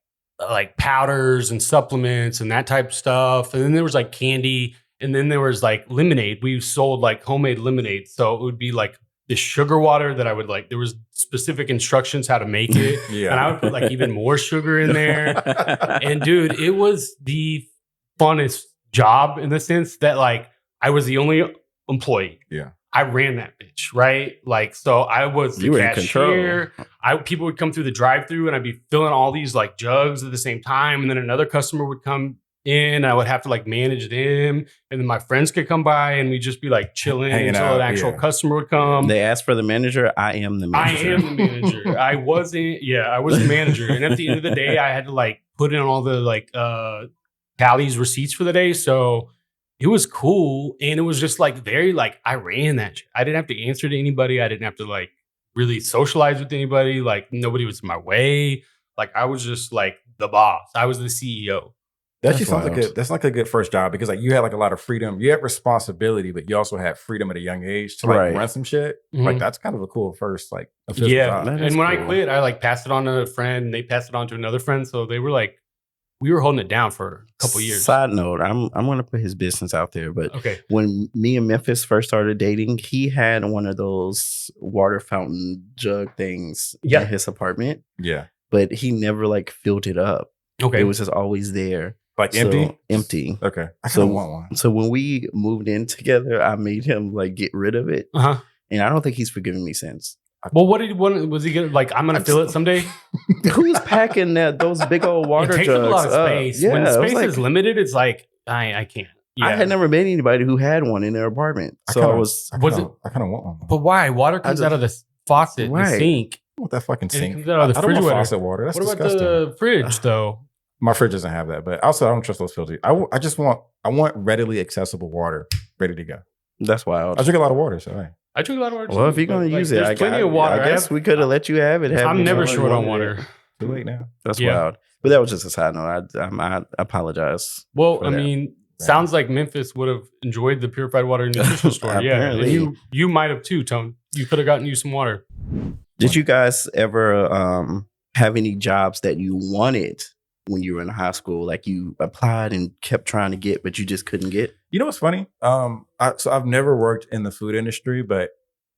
powders and supplements and that type of stuff. And then there was like candy, and then there was like lemonade. We sold like homemade lemonade. So it would be like this sugar water that I would like, there was specific instructions how to make it. And I would put like even more sugar in there. And dude, it was the funnest job in the sense that like I was the only employee. Yeah. I ran that bitch, right? Like, so I was the cashier. People would come through the drive-thru and I'd be filling all these like jugs at the same time. And then another customer would come in and I would have to like manage them. And then my friends could come by and we'd just be like chilling until an actual customer would come. They asked for the manager. I am the manager. I am the manager. I was the manager. And at the end of the day, I had to like put in all the like tallies, receipts for the day. So it was cool. And it was just like very like, I ran that shit. I didn't have to answer to anybody. I didn't have to like really socialize with anybody. Like nobody was in my way. Like I was just like the boss. I was the CEO. That just sounds like that's like a good first job because like you had like a lot of freedom. You had responsibility, but you also had freedom at a young age to like run some shit. Like that's kind of a cool first like official job. And when I quit, I like passed it on to a friend and they passed it on to another friend. So they were like, we were holding it down for a couple years. Side note, I'm going to put his business out there, but when me and Memphis first started dating, he had one of those water fountain jug things in his apartment. Yeah. But he never like filled it up. Okay. It was just always there. Like empty? Empty. Okay. I kind of want one. So when we moved in together, I made him like get rid of it. And I don't think he's forgiven me since. Well, was he gonna like? I'm gonna fill it someday. Who's packing those big old water jugs? It takes up a lot of space. Yeah, when the space is limited, it's like I can't. Yeah. I had never met anybody who had one in their apartment, so I kind of want one. But why? Water comes out of the faucet, the sink. I want that fucking sink. It comes out of the refrigerator. I don't want faucet water. That's disgusting. What about the fridge though? My fridge doesn't have that, but also I don't trust those filters. I want readily accessible water ready to go. That's wild. I drink a lot of water, so hey. I drink a lot of water. Well, if you're gonna use it, there's plenty of water. I guess we could have let you have it. I'm never short on water. Too late now. That's wild. But that was just a side note. I apologize. Well, I mean, sounds like Memphis would have enjoyed the purified water nutrition store. Yeah, and you might have too, Tone. You could have gotten you some water. Did you guys ever have any jobs that you wanted when you were in high school? Like you applied and kept trying to get, but you just couldn't get? You know what's funny? So I've never worked in the food industry, but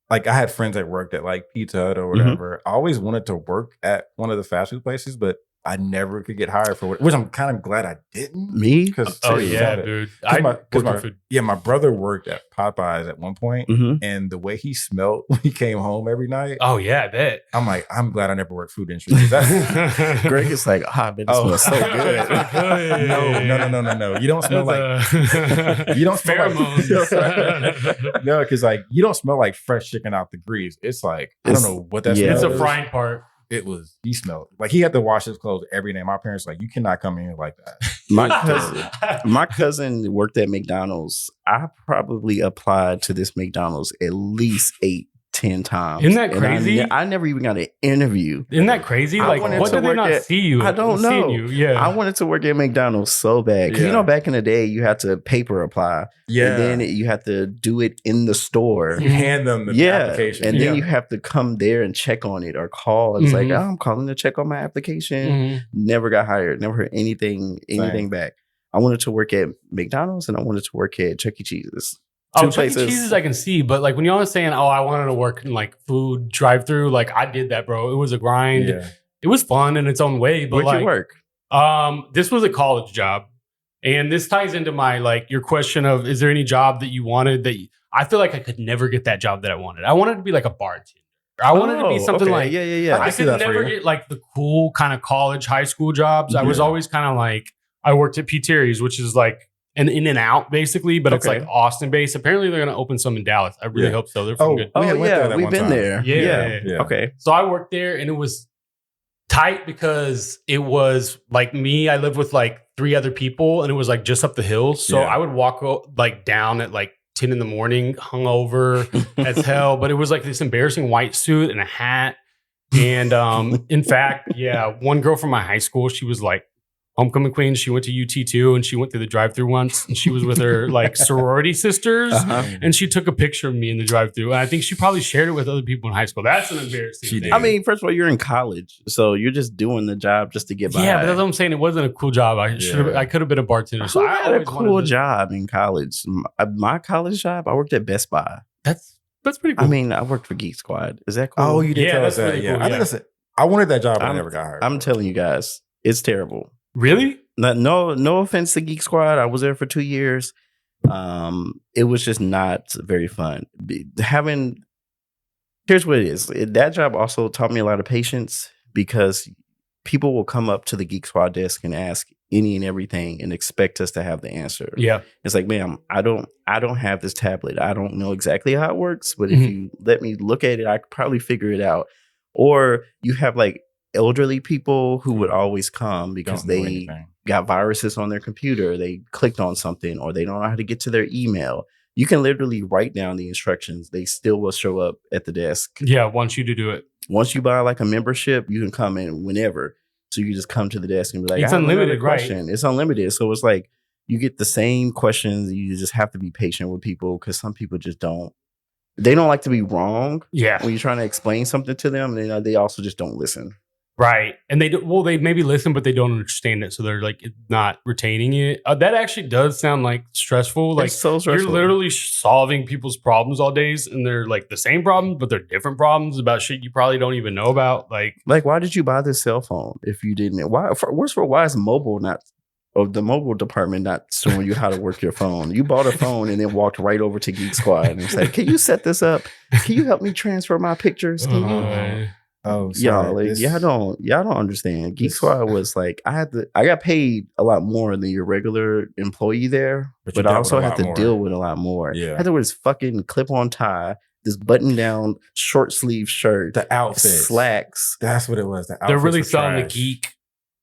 like I had friends that worked at like Pizza Hut or whatever. I always wanted to work at one of the fast food places, but I never could get hired for it, which I'm kind of glad I didn't. Me? Because dude. My brother worked at Popeyes at one point, and the way he smelled when he came home every night. Oh yeah, I bet. I'm like, I'm glad I never worked food industry. Greg is like, man, this smells so good. No. You don't smell like you don't smell like no, because like you don't smell like fresh chicken out the grease. It's like I don't know what that smells. It's a frying part. He smelled like he had to wash his clothes every day. My parents like, you cannot come in here like that. My cousin worked at McDonald's. I probably applied to this McDonald's at least 8-10 times. Isn't that crazy? I never even got an interview. Isn't that crazy? Like, what did they not see you? I don't know. Yeah, I wanted to work at McDonald's so bad because you know back in the day you had to paper apply. Yeah, and then you had to do it in the store. You hand them the application, and then you have to come there and check on it or call. It's like, I'm calling to check on my application. Never got hired. Never heard anything back. I wanted to work at McDonald's and I wanted to work at Chuck E. Cheese's. Chuck E. Cheese's I can see, but like when y'all was saying, I wanted to work in like food drive-through, like I did that, bro. It was a grind. Yeah. It was fun in its own way, but where'd you work? This was a college job, and this ties into my like your question of is there any job that you wanted that I feel like I could never get that job that I wanted. I wanted to be like a bartender. I wanted to be something like I could never get like the cool kind of college, high school jobs. I was always kind of like I worked at P. Terry's, which is like an in and out basically, but it's like Austin based. Apparently they're going to open some in Dallas. I really hope so. They're good. We've been there. Yeah. Okay. So I worked there and it was Tight because it was like me. I lived with like 3 other people, and it was like just up the hill. So Yeah. I would walk like down at like 10 in the morning, hungover as hell. But it was like this embarrassing white suit and a hat. And in fact, one girl from my high school, she was like homecoming queen. She went to UT too, and she went through the drive-thru once, and she was with her like sorority sisters, and she took a picture of me in the drive-thru, and I think she probably shared it with other people in high school. That's an embarrassing She thing. did. I mean, first of all, you're in college, so you're just doing the job just to get by. Yeah, but that's what I'm saying. It wasn't a cool job. I could have been a bartender. Who So I had a always wanted cool to- job in college? My college job, I worked at Best Buy. That's pretty cool. I mean, I worked for Geek Squad. Is that cool? Oh, you did Yeah, tell us that's that. really Yeah, cool, I think that's it. I wanted that job, but I never got hired. I'm telling you guys, it's terrible. really? No offense to Geek Squad. I was there for 2 years. It was just not very fun. Here's what it is. That job also taught me a lot of patience because people will come up to the Geek Squad desk and ask any and everything and expect us to have the answer. Yeah. It's like, ma'am, I don't have this tablet. I don't know exactly how it works, but Mhm. if you let me look at it, I could probably figure it out. Or you have like elderly people who would always come because Don't know they anything. got viruses on their computer, they clicked on something, or they don't know how to get to their email. You can literally write down the instructions. They still will show up at the desk. Yeah. Want you to do it. Once you buy like a membership, you can come in whenever. So you just come to the desk and be like, It's I have another unlimited, right? question. It's unlimited. So it's like you get the same questions. You just have to be patient with people because some people just don't. They don't like to be wrong Yeah. when you're trying to explain something to them. And they also just don't listen. Right. And they maybe listen, but they don't understand it. So they're like not retaining it. That actually does sound like stressful. Like It's so stressful. you're literally solving people's problems all days, and they're like the same problems, but they're different problems about shit you probably don't even know about. Like, Why did you buy this cell phone if you didn't? Why is mobile not, or the mobile department not showing you how to work your phone? You bought a phone and then walked right over to Geek Squad and said, "Can you set this up? Can you help me transfer my pictures? Can you?" Oh, Y'all, sorry. like, y'all don't understand. Geek Squad was like, I got paid a lot more than your regular employee there, But you but I dealt with also a had lot to more. deal with a lot more. Yeah. I had to wear this fucking clip-on tie, this button-down short sleeve shirt, The outfits. slacks. That's what it was. The they're outfits really were selling the trash. geek.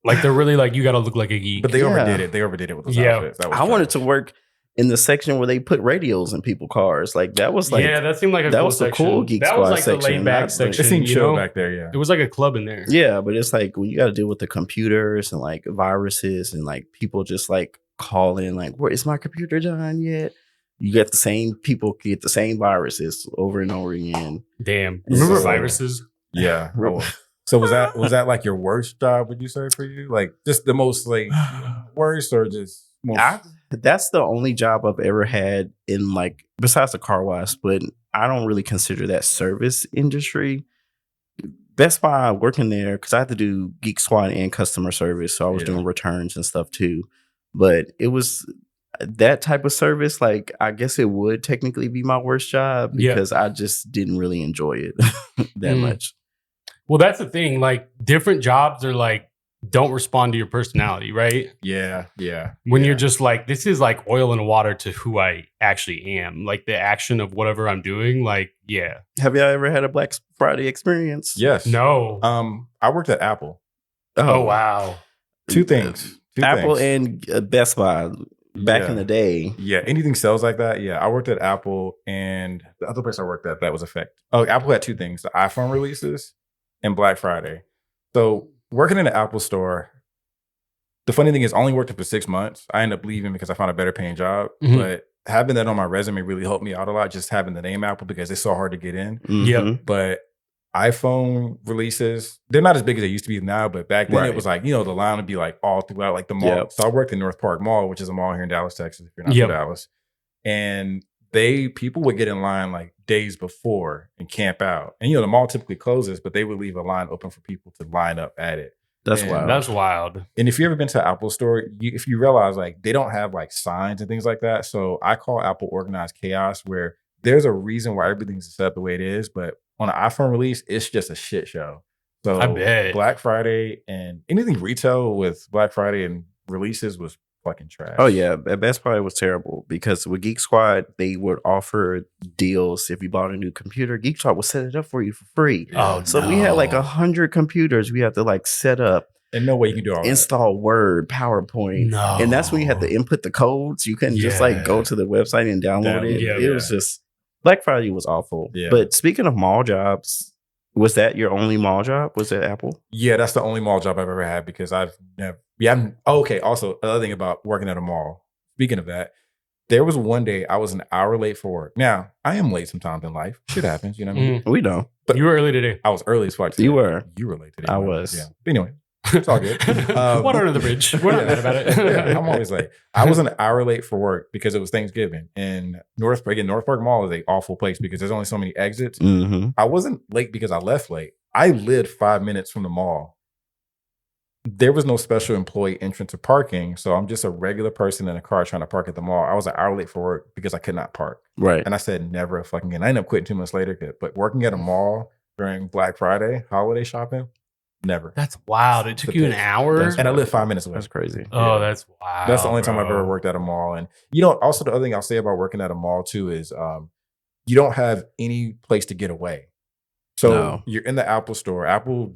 Like they're really like, you got to look like a geek. But they Yeah. overdid it. They overdid it with those Yeah. outfits. That was I wanted trash. to work in the section where they put radios in people's cars. Like that was like, yeah, that seemed like a that cool was the section. cool Geek that Squad was like section, the laid back not the- section. It seemed you chill know? back there, yeah. It was like a club in there. yeah, but it's like when you got to deal with the computers and like viruses and like people just like calling like, where is my computer done yet? You get the same people get the same viruses over and over again. Damn. Remember So- viruses? Yeah. Oh. So was that like your worst job, would you say, for you? Like just the most like worst or just most That's the only job I've ever had in like besides the car wash, but I don't really consider that service industry. Best Buy working there because I had to do Geek Squad and customer service, so I was Yeah. doing returns and stuff too. But it was that type of service. Like I guess it would technically be my worst job Yeah. because I just didn't really enjoy it that Mm. much. Well, that's the thing. Like different jobs are like, don't respond to your personality, right? Yeah. When Yeah. you're just like, this is like oil and water to who I actually am. Like the action of whatever I'm doing. Like, yeah. Have y'all ever had a Black Friday experience? Yes. No. I worked at Apple. oh, wow. Two things. Apple things. and Best Buy back Yeah. in the day. Yeah, anything sells like that. Yeah, I worked at Apple, and the other place I worked at that was Effect. Oh, Apple had two things: the iPhone releases and Black Friday. So working in the Apple store, the funny thing is, I only worked it for 6 months. I ended up leaving because I found a better paying job. Mhm. But having that on my resume really helped me out a lot. Just having the name Apple because it's so hard to get in. Yep. Mhm. But iPhone releases, they're not as big as they used to be now, but back then Right. it was like, the line would be like all throughout like the mall. Yep. So I worked in North Park Mall, which is a mall here in Dallas, Texas, if you're not Yep. from Dallas. And people would get in line like days before and camp out. And the mall typically closes, but they would leave a line open for people to line up at it. That's And wild. That's wild. And if you ever been to an Apple store, if you realize like they don't have like signs and things like that. So I call Apple organized chaos, where there's a reason why everything's set up the way it is, but on an iPhone release, it's just a shit show. So I bet. Black Friday and anything retail with Black Friday and releases was fucking trash. Oh yeah, Best Buy was terrible because with Geek Squad they would offer deals if you bought a new computer. Geek Squad would set it up for you for free. Oh, So we had like 100 computers we had to like set up, And no way you can do all that. install Word, PowerPoint, No. and that's when you had to input the codes. You couldn't just like go Yeah. to the website and download it. Yeah, It was just Black Friday was awful. Yeah. But speaking of mall jobs, was that your only mall job? Was it Apple? Yeah, that's the only mall job I've ever had because I've never. Yeah. Okay. Also, another thing about working at a mall. Speaking of that, there was one day I was an hour late for work. Now I am late sometimes in life. Shit happens. You know what I mean? We know. But you were early today. I was early as fuck. Today. You were. You were late today. I man. was. Yeah. But anyway, it's all good. Water under the bridge. We're not mad about it. Yeah, I'm always late. I was an hour late for work because it was Thanksgiving. And North Park Mall is an awful place because there's only so many exits. Mm-hmm. I wasn't late because I left late. I lived 5 minutes from the mall. There was no special employee entrance or parking. So I'm just a regular person in a car trying to park at the mall. I was an hour late for work because I could not park. Right. And I said never fucking again. I ended up quitting 2 months later. But working at a mall during Black Friday, holiday shopping, never. That's wild. It took you an hour. And I live 5 minutes away. That's crazy. Oh, that's wow. That's the only time I've bro. ever worked at a mall. And also the other thing I'll say about working at a mall too is you don't have any place to get away. So No. you're in the Apple store. Apple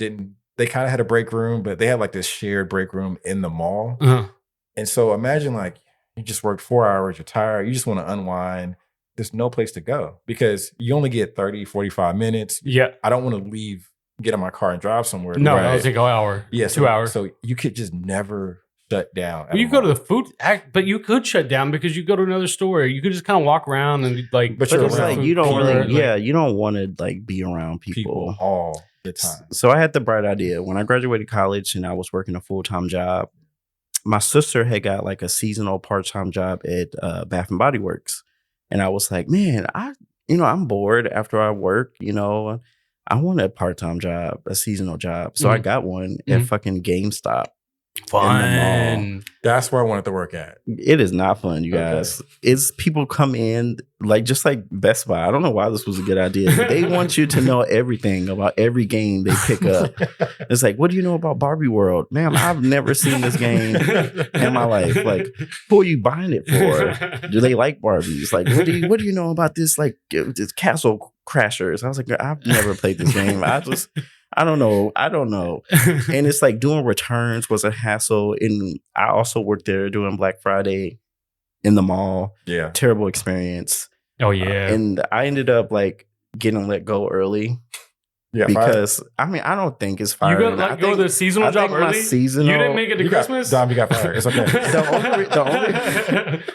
they kind of had a break room, but they had like this shared break room in the mall. Uh-huh. And so imagine like you just worked 4 hours, you're tired, you just want to unwind. There's no place to go because you only get 30, 45 minutes. Yeah. I don't want to leave, get in my car and drive somewhere. No, Right. that'll take an hour. Yeah, 2 hours. So you could just never shut down. at Well, a you go to mall. the food act, but you could shut down because you go to another store. You could just kind of walk around and like. But But you're it's around like you don't court, really, like- yeah, you don't want to like be around people all the time. So I had the bright idea when I graduated college and I was working a full-time job. My sister had got like a seasonal part-time job at Bath and Body Works, and I was like, man, I'm bored after I work. I want a part-time job, a seasonal job. So I got one at fucking GameStop. Fun. That's where I wanted to work at. It is not fun, you Okay. guys. It's people come in just like Best Buy. I don't know why this was a good idea. But they want you to know everything about every game they pick up. It's like, what do you know about Barbie World? Ma'am, I've never seen this game in my life. Like, who are you buying it for? Do they like Barbies? Like, what do you know about this? Like, this Castle Crashers? I was like, I've never played this game. I don't know. And it's like doing returns was a hassle. And I also worked there doing Black Friday in the mall. Yeah. Terrible experience. Oh yeah. And I ended up like getting let go early Yeah. because I don't think it's you firing. got like go to the seasonal job my early. seasonal, You didn't make it to you Christmas. Dom, you got fired. It's okay.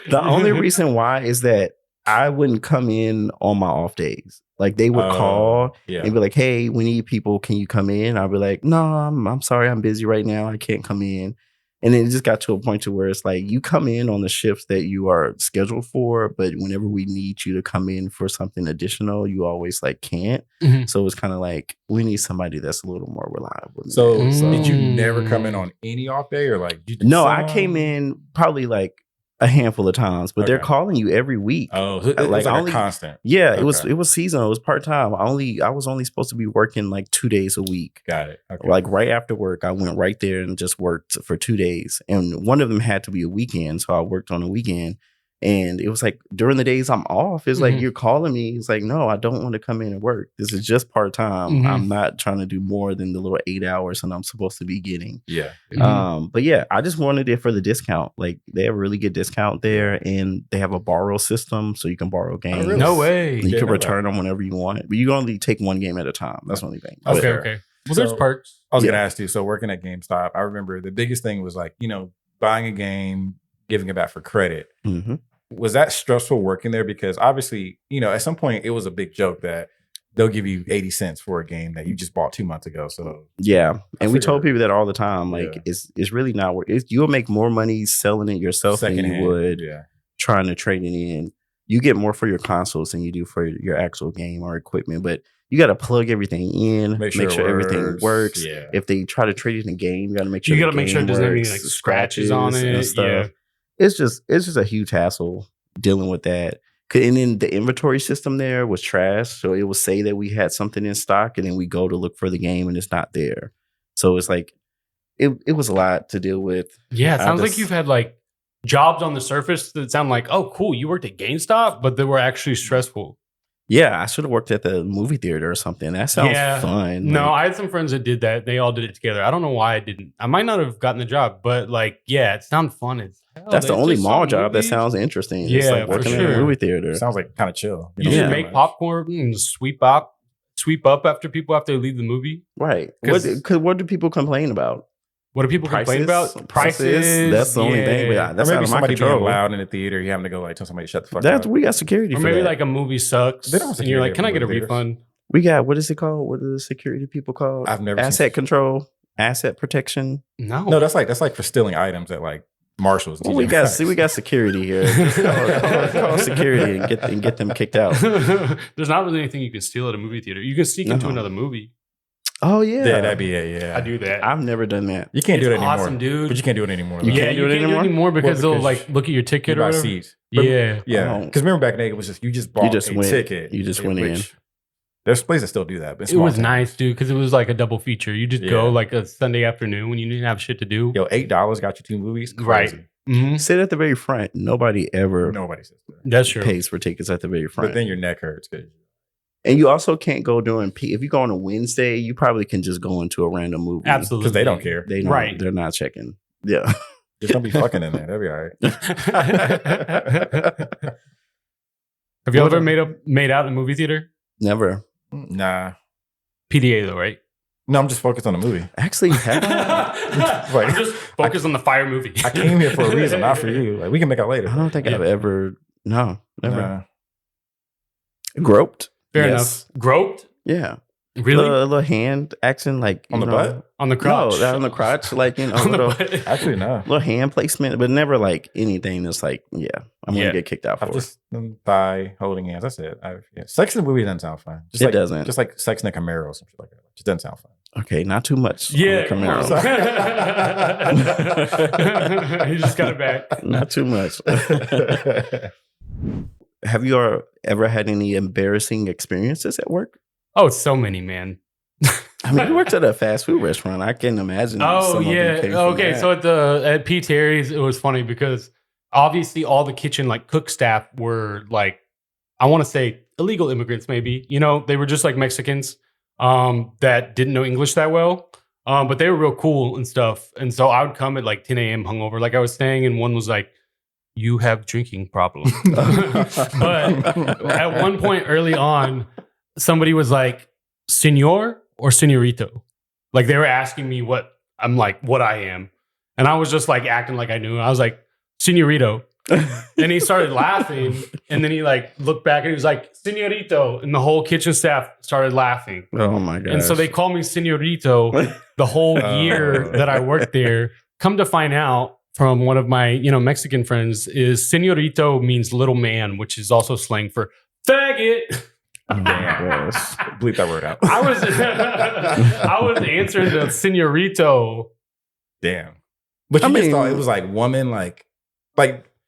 The only reason why is that I wouldn't come in on my off days. Like they would call Yeah. and be like, "Hey, we need people. Can you come in?" I'd be like, "No, I'm sorry, I'm busy right now. I can't come in." And then it just got to a point to where it's like you come in on the shifts that you are scheduled for, but whenever we need you to come in for something additional, you always like can't. Mhm. So it's kind of like we need somebody that's a little more reliable. than So that. did you never come in on any off day or like? Did you do No, I some? came in probably like a handful of times, but they're Okay. calling you every week. Oh, so it was Like, like only- a constant. Yeah, Okay. it was seasonal. It was part time. I was only supposed to be working like 2 days a week. Got it. Okay. Like right after work, I went right there and just worked for 2 days. And one of them had to be a weekend, so I worked on a weekend. And it was like during the days I'm off, it's like Mhm. you're calling me. It's like, no, I don't want to come in and work. This is just part time. Mhm. I'm not trying to do more than the little 8 hours that I'm supposed to be getting. yeah. Mhm. But yeah, I just wanted it for the discount. Like they have a really good discount there, and they have a borrow system, so you can borrow games. really? No way. You Didn't can know return them whenever you want it, but you can only take one game at a time. That's the only thing. Okay. Okay. fair. Okay. Well, there's So- perks. I was Yeah. gonna ask you. So working at GameStop, I remember the biggest thing was like buying a game, giving it back for credit. hmm Was that stressful working there? Because obviously, at some point it was a big joke that they'll give you 80 cents for a game that you just bought 2 months ago. So Yeah, and we told figured- people that all the time. Like Yeah. it's really not worth. You'll make more money selling it yourself than secondhand, you would yeah. trying to trade it in. You get more for your consoles than you do for your actual game or equipment, but you got to plug everything in, make sure it everything works. Yeah. If they try to trade it in a game, you got to make sure You the got to make sure game there's any works, like scratches on and it. stuff. Yeah. It's just a huge hassle dealing with that. And then the inventory system there was trash. So it would say that we had something in stock, and then we go to look for the game, and it's not there. So it's like it was a lot to deal with. Yeah. It I sounds like just- you've had like jobs on the surface that sound like, oh, cool, you worked at GameStop, but they were actually stressful. Yeah, I should have worked at the movie theater or something. That sounds fun. No, I had some friends that did that. They all did it together. I don't know why I didn't. I might not have gotten the job, but like, yeah, it sounded fun as hell. That's the They only just mall saw job that movies. sounds interesting. Yeah, It's like for working in sure. a movie theater. Sounds like kind of chill. You Yeah. just don't make much. popcorn and sweep up after people after they leave the movie. Right. 'Cause- What do people complain about? What do people complain about? Prices. That's the only thing. yeah. But that's or out maybe of my somebody being control. loud in the theater. You having to go like tell somebody to shut the fuck That up. we got security Or for maybe that. like a movie sucks. They don't have And you're security like, can I at get a movie theaters. refund? We got, what is it called? What are the security people called? I've never seen Asset control, asset protection. No. No, that's like for stealing items at like Marshalls. Well, TJ we got Maxx. we got security here. Just call security and get them kicked out. There's not really anything you can steal at a movie theater. You can sneak into No. another movie. Oh yeah, Yeah, that'd be it. Yeah, I do that. I've never done that. You can't do It's it anymore, awesome, dude. But you can't do it anymore. You though. can't do it anymore? because they'll because like look at your You ticket or buy whatever. seats. Yeah. Yeah, Oh. because remember back in the day, it was just you just bought just a went- ticket. you just went in. which- There's places that still do that. But it's It was small towns. nice, dude, because it was like a double feature. You just go Yeah. like a Sunday afternoon when you didn't have shit to do. Yo, $8 got you 2 movies. Right. Crazy. Mhm. Sit at the very front. Nobody ever Nobody says that. That's true. pays for tickets at the very front. But then your neck hurts. 'Cause- And you also can't go during peak. If you go on a Wednesday, you probably can just go into a random movie. Absolutely. Because they don't care. They don't, Right. They're not checking. Yeah. Just don't be fucking in there. That'll be all right. Have you ever made out in a movie theater? Never. Nah. PDA though, right? No, I'm just focused on the movie. Actually, have Like, I'm just focused on the fire movie. I came here for a reason, not for you. Like we can make out later. I don't think Yeah. I've ever. No, never. Nah. Groped. Fair Yes. enough. Groped? Yeah. Really? A little hand action, like On you the know, butt? on the crotch? No, that on the crotch, like a On the little, butt. Actually, no. little hand placement, but never like anything that's like, yeah, I'm Yeah. gonna get kicked out for. I've just thigh holding hands. That's it. Sex in the movie doesn't sound fun. Just It like, doesn't. Just like sex in a Camaro or something like that. Just doesn't sound fun. Okay, not too much. on the Yeah. Camaro. He just got it back. Not too much. Have you ever had any embarrassing experiences at work? Oh, so many, man. I mean, you worked at a fast food restaurant. I can imagine. Oh some of them yeah. came from Okay. that. So at P. Terry's, it was funny because obviously all the kitchen like cook staff were like, I want to say illegal immigrants, maybe. You know, they were just like Mexicans that didn't know English that well. But they were real cool and stuff. And so I would come at like 10 a.m. hungover. Like I was staying, and one was like, "You have drinking problem." But at one point early on, somebody was like, "Senor or senorito?" Like they were asking me what I am. And I was just like acting like I knew. I was like, "Senorito." And he started laughing. And then he like looked back and he was like, "Senorito." And the whole kitchen staff started laughing. Oh my god! And so they called me Senorito the whole year that I worked there. Come to find out from one of my, Mexican friends is Senorito means little man, which is also slang for faggot. Oh my gosh. Bleep that word out. I was answering the Senorito. Damn. But you I just mean- thought it was like woman, like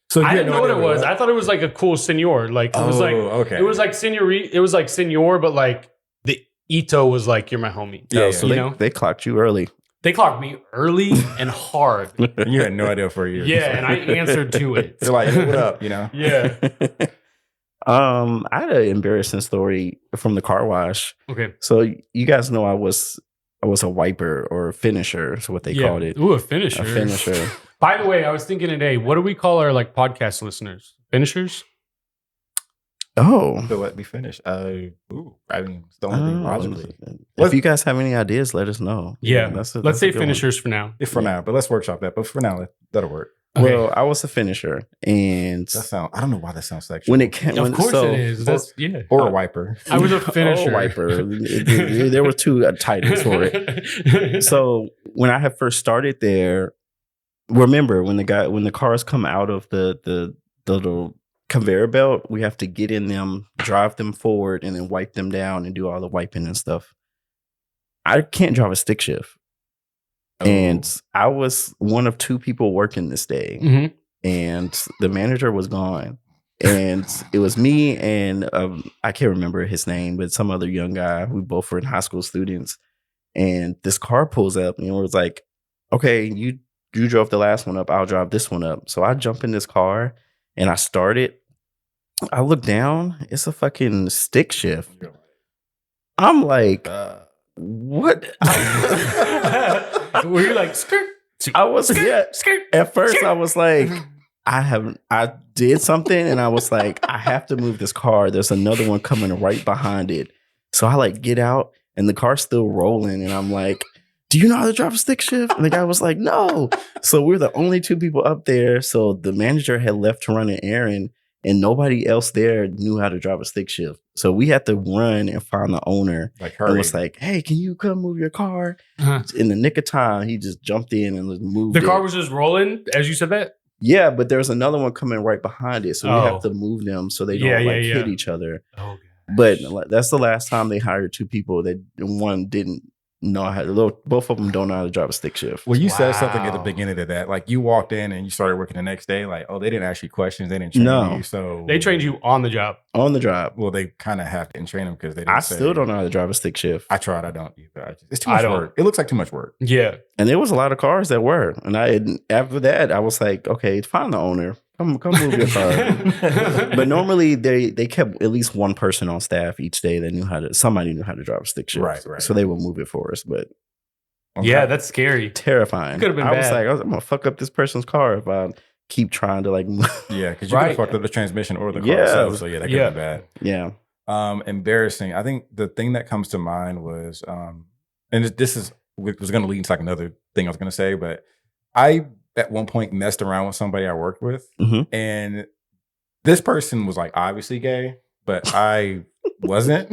so. I you didn't had know what idea it was. I thought it was like a cool senor. Like it was like okay. it was like senorita. It was like senor, but like the Ito was like, "You're my homie." Yeah, Oh, so yeah. they clocked you early. They clocked me early and hard. You had no idea for a year. Yeah, and I answered to it. They're like, hey, what up? You know. Yeah. I had an embarrassing story from the car wash. Okay. So you guys know I was a wiper or a finisher, is what they called it. Ooh, a finisher. A finisher. By the way, I was thinking today, what do we call our like podcast listeners? Finishers? Oh. So let me finish. I mean, it's the Oh. only thing logically. If you guys have any ideas, let us know. Yeah. That's a Let's say good one. finishers for now. If for now, but let's workshop that. But for now, that'll work. Okay. Well, I was a finisher, and I don't know why that sounds sexual. when it came, Of course it is. That's or a wiper. I was a finisher. Oh, wiper. There were two titles for it. So when I had first started there, remember when the cars come out of the little conveyor belt, we have to get in them, drive them forward, and then wipe them down and do all the wiping and stuff. I can't drive a stick shift. And I was one of two people working this day, Mhm. and the manager was gone. And it was me and I can't remember his name, but some other young guy. We both were in high school students. And this car pulls up and it was like, "Okay, you you drove the last one up. I'll drive this one up. So I jump in this car and I start it. I look down. It's a fucking stick shift. I'm like, what? Were you like, skirt? I was, yeah. Skirt. At first, I was like, I did something and I was like, I have to move this car. There's another one coming right behind it. So I like get out and the car's still rolling. And I'm like, do you know how to drive a stick shift? And the guy was like, no. So we're the only two people up there. So the manager had left to run an errand and nobody else there knew how to drive a stick shift. So we had to run and find the owner. Like, And hurry. was like, hey, can you come move your car? Uh-huh. In the nick of time, he just jumped in and moved The car it. was just rolling as you said that? Yeah, but there's another one coming right behind it. So we Oh. have to move them so they don't Yeah, like yeah, hit yeah. each other. Oh, But like, that's the last time they hired two people that one didn't know how to, both of them don't know how to drive a stick shift. Well, you said something at the Wow. beginning of that. Like, you walked in and you started working the next day. Like, oh, they didn't ask you questions. They didn't train No. you. So They trained you on the job. On the job. Well, they kind of have to train them because they didn't I say, still don't know how to drive a stick shift. I tried. I don't either. It's too I much don't. work. It looks like too much work. Yeah. And there was a lot of cars that were. And after that, I was like, okay, find the owner. Come move your car. But normally they kept at least one person on staff each day that somebody knew how to drive a stick shift. Right. So they would move it for us. But Yeah, that's scary. terrifying. Could've been I was bad. like, I'm gonna fuck up this person's car if I keep trying to like move. Yeah, because you could Right. have fucked up the transmission or the car Yeah. itself. So yeah, that could Yeah. be bad. Yeah. Embarrassing. I think the thing that comes to mind was, and this was going to lead into like another thing I was going to say, but I at one point messed around with somebody I worked with, Mhm. and this person was like obviously gay, but I wasn't.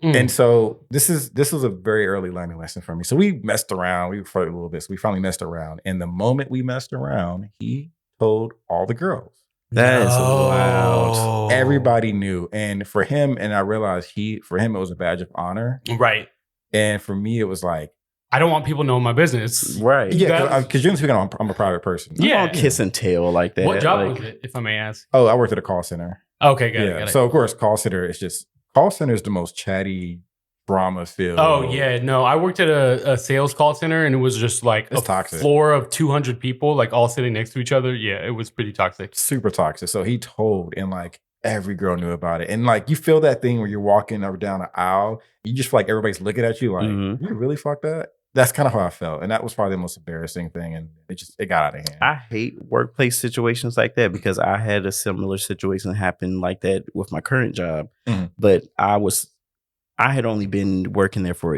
And so this was a very early learning lesson for me. So we messed around, we flirted a little bit. So we finally messed around, and the moment we messed around, he told all the girls. That is wild. Everybody knew. And for him, and I realized for him, it was a badge of honor. Right. And for me, it was like, I don't want people knowing my business. Right. yeah, because you're speaking, I'm a private person. You Yeah. don't kiss and tail like that. What job like, was it, if I may ask? Oh, I worked at a call center. Okay, got yeah. it. So of course, call center is the most chatty, drama filled. Oh yeah, no. I worked at a sales call center, and it was just like It's a toxic. floor of 200 people, like all sitting next to each other. Yeah, it was pretty toxic. Super toxic. So he told, and like every girl knew about it. And like you feel that thing where you're walking up down the aisle, you just feel like everybody's looking at you like, Mhm. you really fucked up. That's kind of how I felt. And that was probably the most embarrassing thing. And it got out of hand. I hate workplace situations like that because I had a similar situation happen like that with my current job. Mhm. But I had only been working there for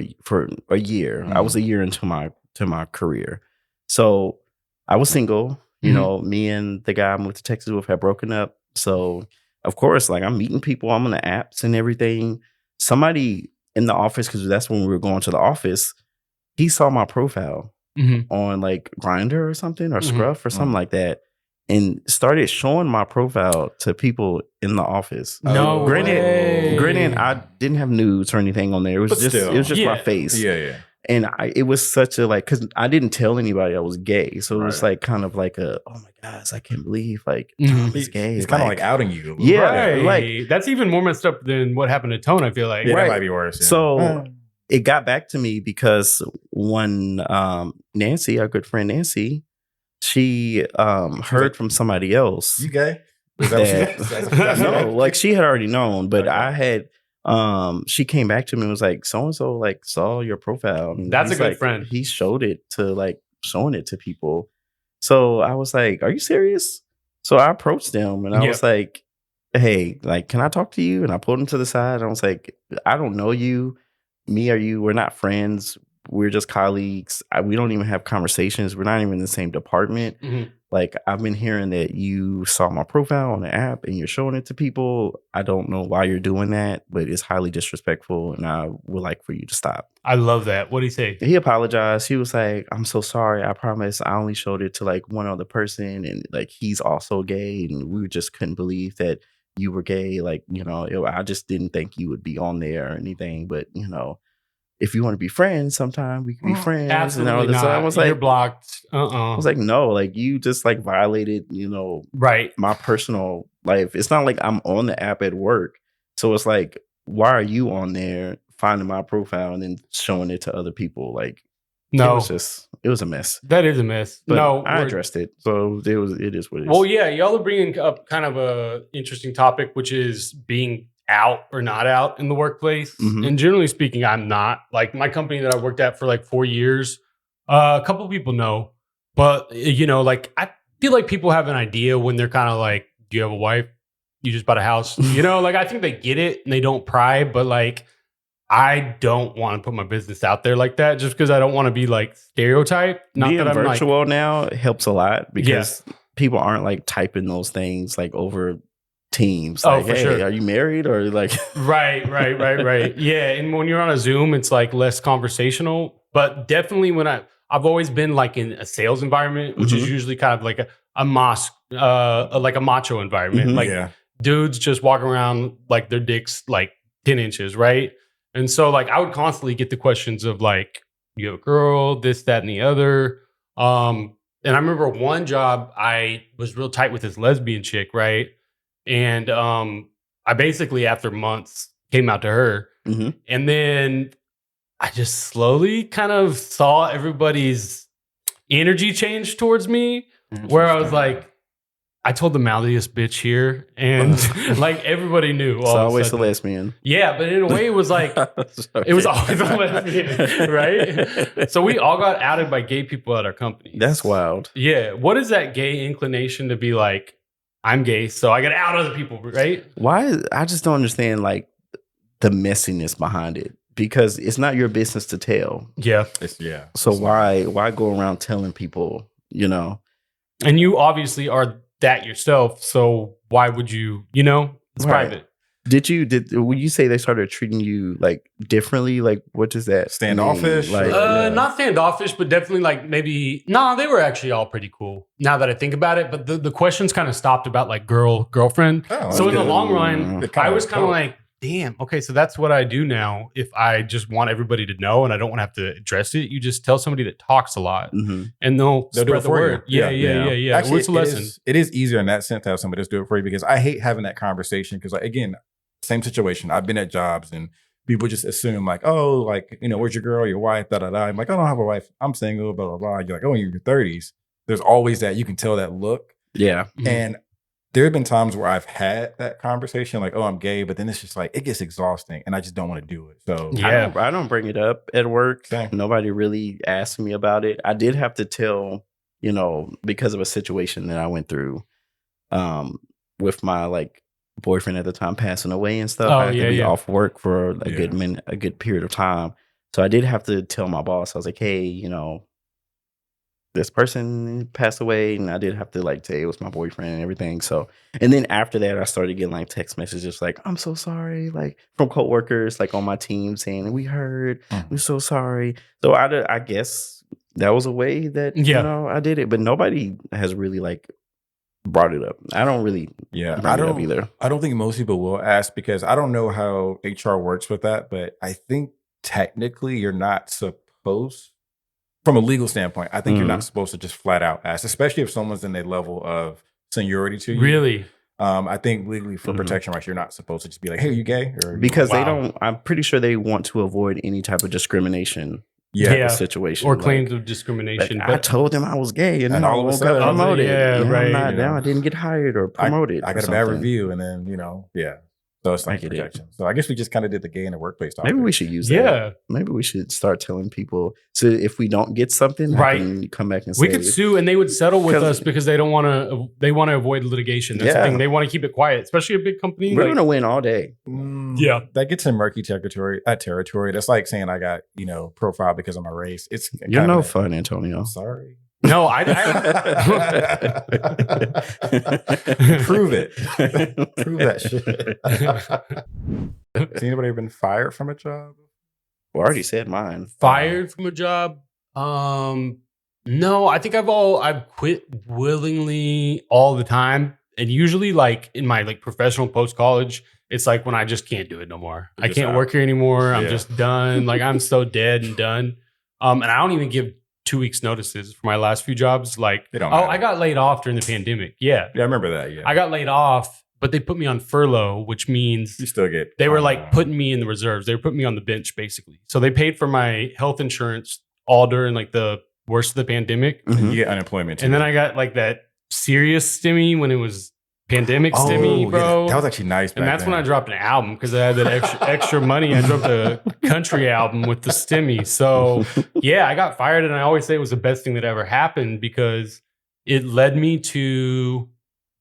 a year. I was a year into my career. So I was single. You Mhm. know, me and the guy I moved to Texas with had broken up. So of course, like I'm meeting people, I'm on the apps and everything. Somebody in the office, because that's when we were going to the office, he saw my profile Mhm. on like Grindr or something or Mhm. Scruff or something Mhm. like that, and started showing my profile to people in the office. No way. Granted, I didn't have nudes or anything on there. It was But just still. it was just my Yeah. face. Yeah. And it was such a like, because I didn't tell anybody I was gay, so it was Right. like kind of like a, oh my gosh, I can't believe like Mhm. Tom is gay. It's kind of like outing you. Yeah, Right. like- that's even more messed up than what happened to Tone, I feel like. Yeah, Right. that might be worse. Yeah. So it got back to me because when Nancy, our good friend Nancy, she heard like, from somebody else. You gay? Is that what she that- said? That's no, like she had already known, but Okay. I had she came back to me and was like, so and so like saw your profile. And That's a he's good like, friend. He showed it to like showing it to people. So I was like, are you serious? So I approached them and I Yep. was like, hey, like, can I talk to you? And I pulled him to the side. And I was like, I don't know you. Me or you, we're not friends. We're just colleagues. We don't even have conversations. We're not even in the same department. Mhm. Like, I've been hearing that you saw my profile on the app and you're showing it to people. I don't know why you're doing that, but it's highly disrespectful and I would like for you to stop. I love that. What did he say? He apologized. He was like, I'm so sorry. I promise I only showed it to like one other person and like he's also gay and we just couldn't believe that you were gay. Like, you know, I just didn't think you would be on there or anything. But, you know, if you want to be friends sometime, we can be friends. Absolutely and all this. So not. I was You're like, blocked. I was like, no, like you just like violated, you know, Right. my personal life. It's not like I'm on the app at work. So it's like, why are you on there finding my profile and then showing it to other people? Like, No, it was a mess. that is a mess. But No, I addressed it, so it is what it is. Well, yeah, y'all are bringing up kind of a interesting topic, which is being out or not out in the workplace. Mhm. And generally speaking, I'm not. Like my company that I worked at for like 4 years, a couple people know, but like I feel like people have an idea when they're kind of like, "Do you have a wife? You just bought a house?" Like I think they get it and they don't pry, but like I don't want to put my business out there like that just because I don't want to be like stereotyped. Not Being that I'm like, virtual now helps a lot because people aren't like typing those things like over Teams. Like, for hey, sure. are you married or like? Right. Yeah, and when you're on a Zoom, it's like less conversational. But definitely when I've always been like in a sales environment, which is usually kind of like a mosque, like a macho environment. Mhm. Like dudes just walking around like their dicks like 10 inches, right? And so like I would constantly get the questions of like, you have a girl, this, that, and the other. And I remember one job I was real tight with this lesbian chick, right? And I basically after months came out to her. Mhm. And then I just slowly kind of saw everybody's energy change towards me, where I was like, I told the mouthiest bitch here, and like everybody knew. It's always the lesbian. Yeah, but in a way, it was like it was always a lesbian, right? So we all got outed by gay people at our company. That's wild. Yeah, what is that gay inclination to be like? I'm gay, so I got to out other people, right? I just don't understand like the messiness behind it because it's not your business to tell. Yeah. So why go around telling people, And you obviously are that yourself, so why would you, it's Right. private. Would you say they started treating you like differently? Like what does that Standoffish? mean? Like, Not standoffish, but definitely like maybe they were actually all pretty cool now that I think about it. But the questions kind of stopped about like girlfriend. Oh, So in the good. long run, It kinda I was kind of helped. like, damn, okay, so that's what I do now. If I just want everybody to know and I don't want to have to address it, you just tell somebody that talks a lot mhm. and they'll They'll do spread it the for you. word. Yeah. Actually, What's the lesson? It is easier in that sense to have somebody just do it for you because I hate having that conversation because, like, again, same situation. I've been at jobs and people just assume like, oh, like, where's your girl, your wife, da da da. I'm like, I don't have a wife. I'm single, blah blah blah. You're like, oh, you're in your 30s. There's always that you can tell that look. Yeah. Mhm. And there have been times where I've had that conversation, like, oh, I'm gay, but then it's just like it gets exhausting, and I just don't want to do it. So Yeah. I don't bring it up at work. Same. Nobody really asked me about it. I did have to tell, because of a situation that I went through with my like boyfriend at the time passing away and stuff. Oh, I had to be yeah. off work for a Yeah. good period of time. So I did have to tell my boss. I was like, hey, this person passed away, and I did have to like say it was my boyfriend and everything. So, and then after that, I started getting like text messages like, I'm so sorry, like from coworkers, like on my team saying, we heard, we're so sorry. So I guess that was a way that, I did it, but nobody has really like brought it up. I don't really bring it up either. I don't think most people will ask because I don't know how HR works with that, but I think technically you're not supposed, from a legal standpoint, I think you're not supposed to just flat out ask, especially if someone's in a level of seniority to you. Really? I think legally for protection rights, you're not supposed to just be like, hey, you gay? Or Because they Wow. don't, I'm pretty sure they want to avoid any type of discrimination Yeah. situation. Or like, claims of discrimination. I told them I was gay and And then all of a I sudden- got promoted. Yeah, Now right. I'm not, You now know. I didn't get hired or promoted. I or got a bad something. review, and then yeah. So it's I like get it. protection. So I guess we just kind of did the gay in the workplace topic. Maybe we should use that. Yeah. Maybe we should start telling people. So if we don't get something, Right. I can come back and say, We could sue and they would settle with 'Cause- us because they don't want to. They want to avoid litigation. That's the Yeah. thing. They want to keep it quiet, especially a big company. we're like- going to win all day. Yeah. That gets in murky territory. That's like saying I got profile because of my race. It's You're kind no of fun, Antonio. I'm sorry. No, Prove it. Prove that shit. Has anybody ever been fired from a job? Well, I already said mine. fired from a job. No, I think I've quit willingly all the time, and usually like in my like professional post college, it's like when I just can't do it no more. You're I just can't out. work here anymore. I'm Yeah. just done. Like I'm so dead and done. And I don't even give 2 weeks notices for my last few jobs. Like, They don't oh, matter. I got laid off during the pandemic. Yeah, Yeah, I remember that. Yeah, I got laid off, but they put me on furlough, which means you still get. they were like putting me in the reserves. They were putting me on the bench basically. So they paid for my health insurance all during like the worst of the pandemic. Mhm. You get unemployment too. And then I got like that serious stimmy when it was pandemic stimmy, bro. that was actually nice. And that's when I dropped an album because I had that extra money. I dropped a country album with the stimmy. So yeah, I got fired, and I always say it was the best thing that ever happened because it led me to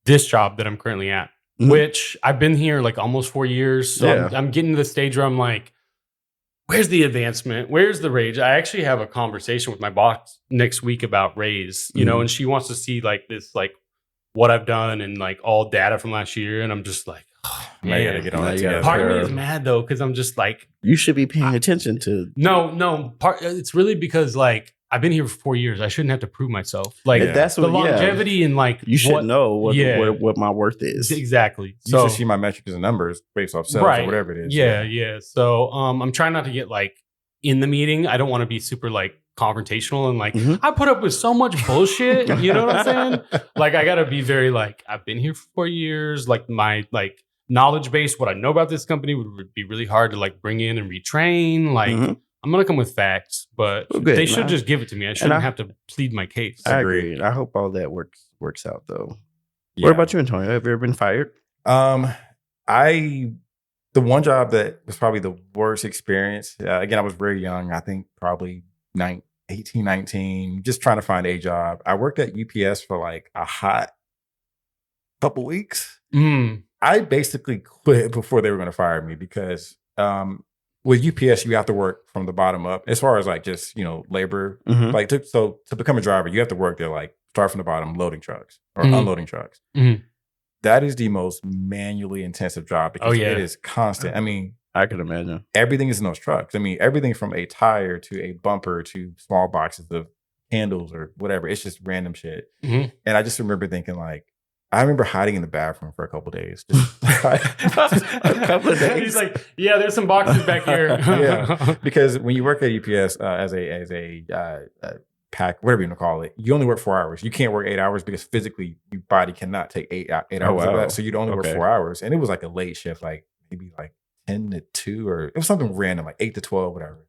this job that I'm currently at, which I've been here like almost 4 years. So I'm getting to the stage where I'm like, where's the advancement? Where's the raise? I actually have a conversation with my boss next week about raise, you know, and she wants to see like this, like what I've done and like all data from last year. And I'm just like, oh, man. I gotta get on that together. Part of me is mad though, because I'm just like, you should be paying attention to. No. It's really because like I've been here for 4 years. I shouldn't have to prove myself. Like that's the longevity and like you should know what my worth is. Exactly. You should see my metrics and numbers based off sales or whatever it is. Yeah. So I'm trying not to get like in the meeting. I don't want to be super like confrontational and like I put up with so much bullshit. You know what I'm saying? Like I gotta be very like, I've been here for 4 years. Like my like knowledge base, what I know about this company would be really hard to like bring in and retrain. Like I'm gonna come with facts, but they should just give it to me. I shouldn't have to plead my case. I agree. I hope all that works out though. Yeah. What about you, Antonio? Have you ever been fired? The one job that was probably the worst experience. Again, I was very young. I think probably 18, 19, just trying to find a job. I worked at UPS for like a hot couple weeks. I basically quit before they were going to fire me because with UPS, you have to work from the bottom up as far as like just, you know, labor. Like to become a driver, you have to work there, like start from the bottom, loading trucks or unloading trucks. That is the most manually intensive job because it is constant. I mean, I can imagine. Everything is in those trucks. I mean, everything from a tire to a bumper to small boxes of candles or whatever. It's just random shit. And I just remember thinking like, I remember hiding in the bathroom for a couple of days. A couple of days. He's like, yeah, there's some boxes back here. Because when you work at UPS as a pack, whatever you want to call it, you only work 4 hours. You can't work 8 hours because physically your body cannot take 8 hours of that. So you'd only work 4 hours. And it was like a late shift, like maybe like 10 to 2 or it was something random, like 8 to 12, whatever.